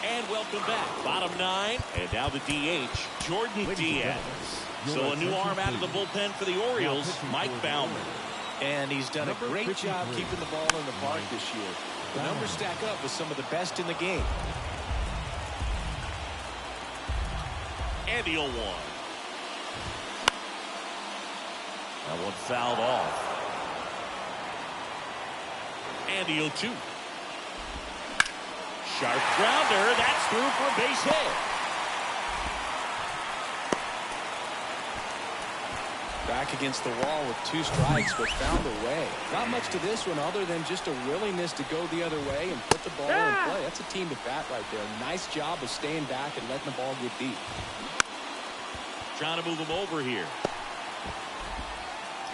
And welcome back. Bottom nine. And now the DH, Jordan Diaz. So a new arm out of the bullpen for the Orioles, Mike Baumann. And he's done a great job keeping the ball in the park this year. The numbers stack up with some of the best in the game. And the 0-1. That one fouled off. And the 0-2. Sharp grounder. That's through for a base hit. Back against the wall with two strikes, but found a way. Not much to this one other than just a willingness to go the other way and put the ball in play. That's a team to bat right there. Nice job of staying back and letting the ball get deep. Trying to move him over here.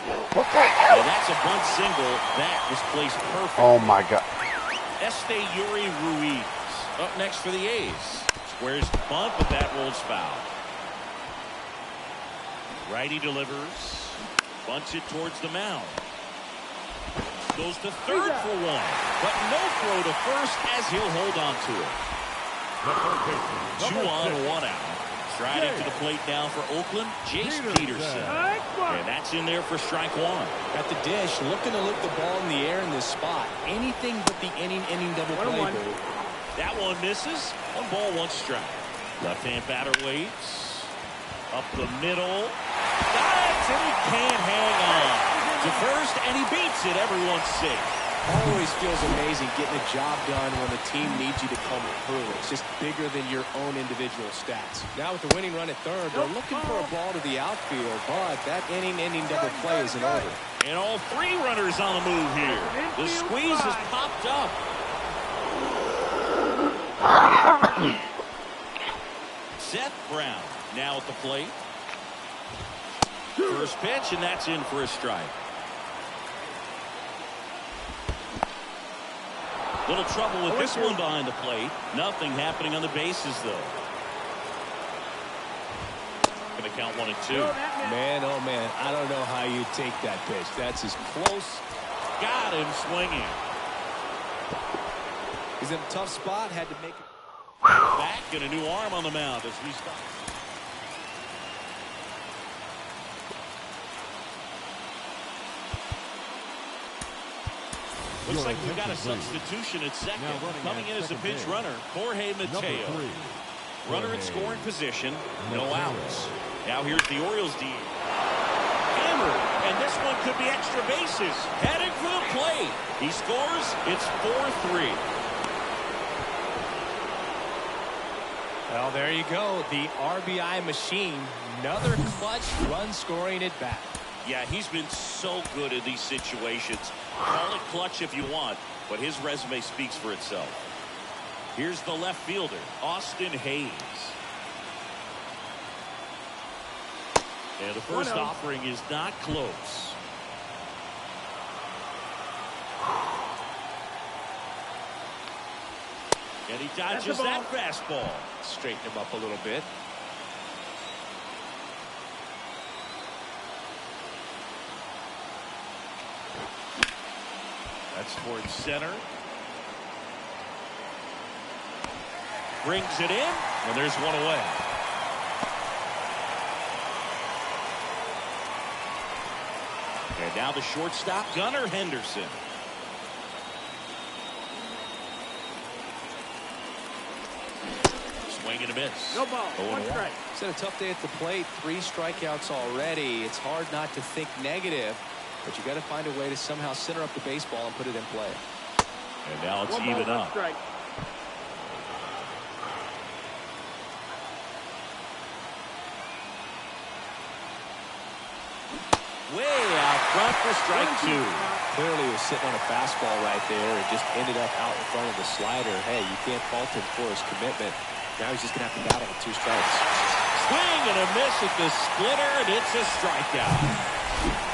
What the hell? And that's a bunt single. That was placed perfect. Oh my God. Yuri Ruiz up next for the A's. Squares the bunt, but that rolls foul. Righty delivers. Bunts it towards the mound. Goes to third for one, but no throw to first as he'll hold on to it. 2 on, 1 out. Striding to the plate now for Oakland, Jace Peterson. And that's in there for strike 1. At the dish, looking to lift the ball in the air in this spot. Anything but the inning double play move. That one misses. 1 ball, 1 strike. Left-hand batter waits. Up the middle. Dives, and he can't hang on. To first, and he beats it. Everyone's safe. Always feels amazing getting a job done when the team needs you to come through. It's just bigger than your own individual stats. Now with the winning run at third, they're looking for a ball to the outfield, but that inning double play isn't over. And all 3 runners on the move here. The squeeze has popped up. Seth Brown now at the plate. First pitch, and that's in for a strike. Little trouble with this one behind the plate. Nothing happening on the bases, though. Going to count 1 and 2. Man, oh man, I don't know how you take that pitch. That's as close. Got him swinging. He's in a tough spot. Had to make it. Back and a new arm on the mound as we stop. Looks like we've got a substitution at second. Coming in as a pinch runner, Jorge Mateo. Runner in scoring position, no outs. Now here's the Orioles D. Hammered, and this one could be extra bases. Heading for the plate. He scores. It's 4-3. Well, there you go. The RBI machine. Another clutch run scoring at bat. Yeah, he's been so good in these situations. Call it clutch if you want, but his resume speaks for itself. Here's the left fielder, Austin Hayes. And the first offering is not close. And he dodges that fastball. Straighten him up a little bit. That's towards center. Brings it in, and there's one away. And now the shortstop, Gunnar Henderson. Swing and a miss. No ball. 1 strike. It's had a tough day at the plate. 3 strikeouts already. It's hard not to think negative, but you got to find a way to somehow center up the baseball and put it in play. And now it's 1 ball, even 1 up. strike. Way out front for strike 2. Clearly was sitting on a fastball right there and just ended up out in front of the slider. Hey, you can't fault him for his commitment. Now he's just going to have to battle with 2 strikes. Swing and a miss at the splitter, and it's a strikeout.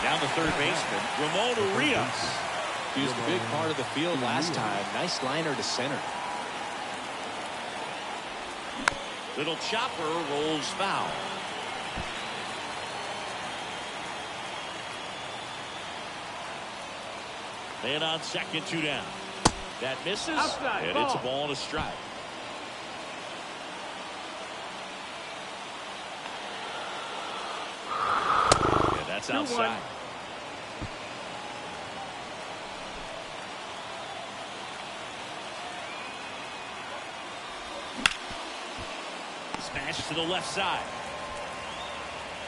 Down the third baseman, Ramon Urias. He used a big part of the field last time. Nice liner to center. Little chopper rolls foul. Man on second, 2 down. That misses, Outside, and ball. it's a ball and a strike. And that's outside. 2-1. Smash to the left side.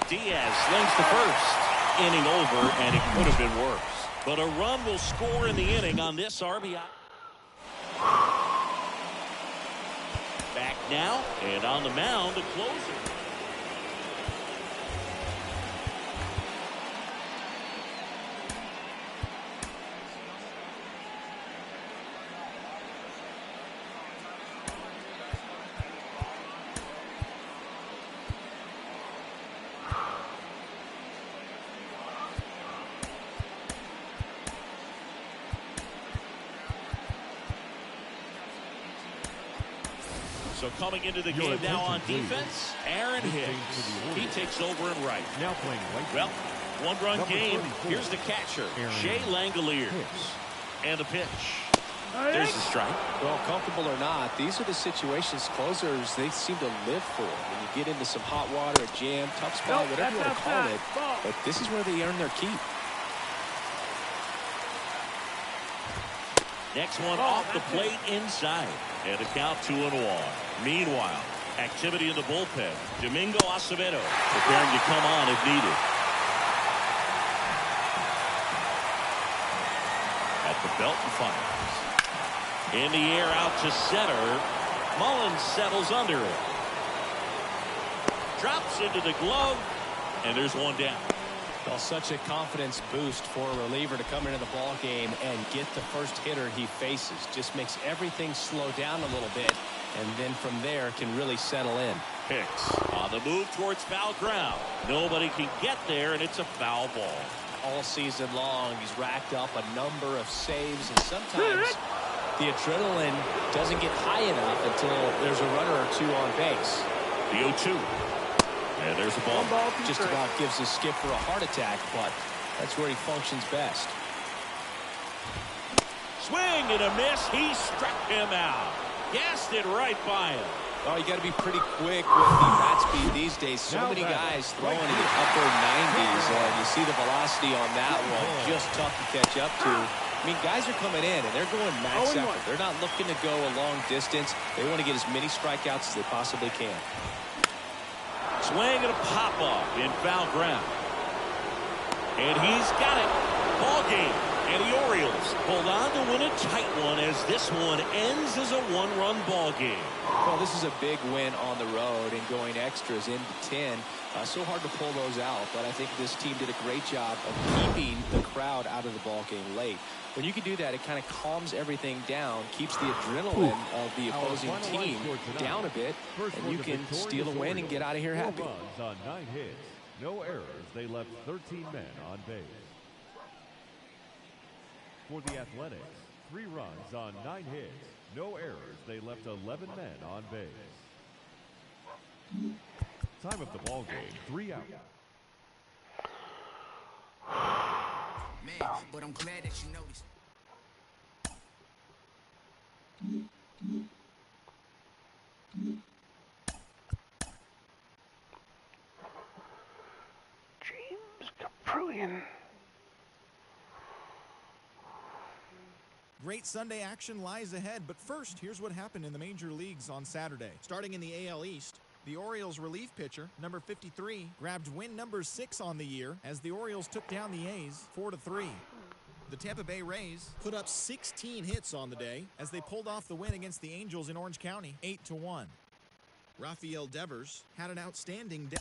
Diaz slings to first. Inning over, and it could have been worse. But a run will score in the inning on this RBI. Back now, and on the mound, the closer. So coming into the game now on defense, Aaron Hicks. He takes over in right. Now playing right. Well, one-run game. Here's the catcher, Shea Langoliers. And the pitch. There's the strike. Well, comfortable or not, these are the situations closers they seem to live for. When you get into some hot water, a jam, tough spot, whatever you want to call it. But this is where they earn their keep. Next one off the plate inside. And a count 2-1. Meanwhile, activity in the bullpen. Domingo Acevedo preparing to come on if needed. At the belt and fires. In the air out to center. Mullins settles under it. Drops into the glove. And there's one down. Well, such a confidence boost for a reliever to come into the ball game and get the first hitter he faces. Just makes everything slow down a little bit, and then from there can really settle in. Hicks on the move towards foul ground. Nobody can get there, and it's a foul ball. All season long, he's racked up a number of saves, and sometimes the adrenaline doesn't get high enough until there's a runner or two on base. The 0-2. And there's a ball. Just about gives a skipper a heart attack, but that's where he functions best. Swing and a miss. He struck him out. Gassed it right by him. Oh, you got to be pretty quick with the bat speed these days. So many guys throwing in the upper 90s. You see the velocity on that one. Just tough to catch up to. I mean, guys are coming in, and they're going max effort. They're not looking to go a long distance. They want to get as many strikeouts as they possibly can. Swing and a pop-up in foul ground. And he's got it. Ball game. And the Orioles hold on to win a tight one as this one ends as a one-run ball game. Well, this is a big win on the road and going extras into 10. So hard to pull those out, but I think this team did a great job of keeping the crowd out of the ball game late. When you can do that, it kind of calms everything down, keeps the adrenaline of the opposing team down a bit, and you can steal a win and get out of here happy. Runs on 9 hits, no errors. They left 13 men on base. For the Athletics, 3 runs on 9 hits, no errors. They left 11 men on base. Time of the ball game, 3 out. Man, but I'm glad that you noticed. James Capruian. Great Sunday action lies ahead, but first, here's what happened in the major leagues on Saturday. Starting in the AL East, the Orioles relief pitcher, number 53, grabbed win number 6 on the year as the Orioles took down the A's 4-3. The Tampa Bay Rays put up 16 hits on the day as they pulled off the win against the Angels in Orange County 8-1. Rafael Devers had an outstanding day.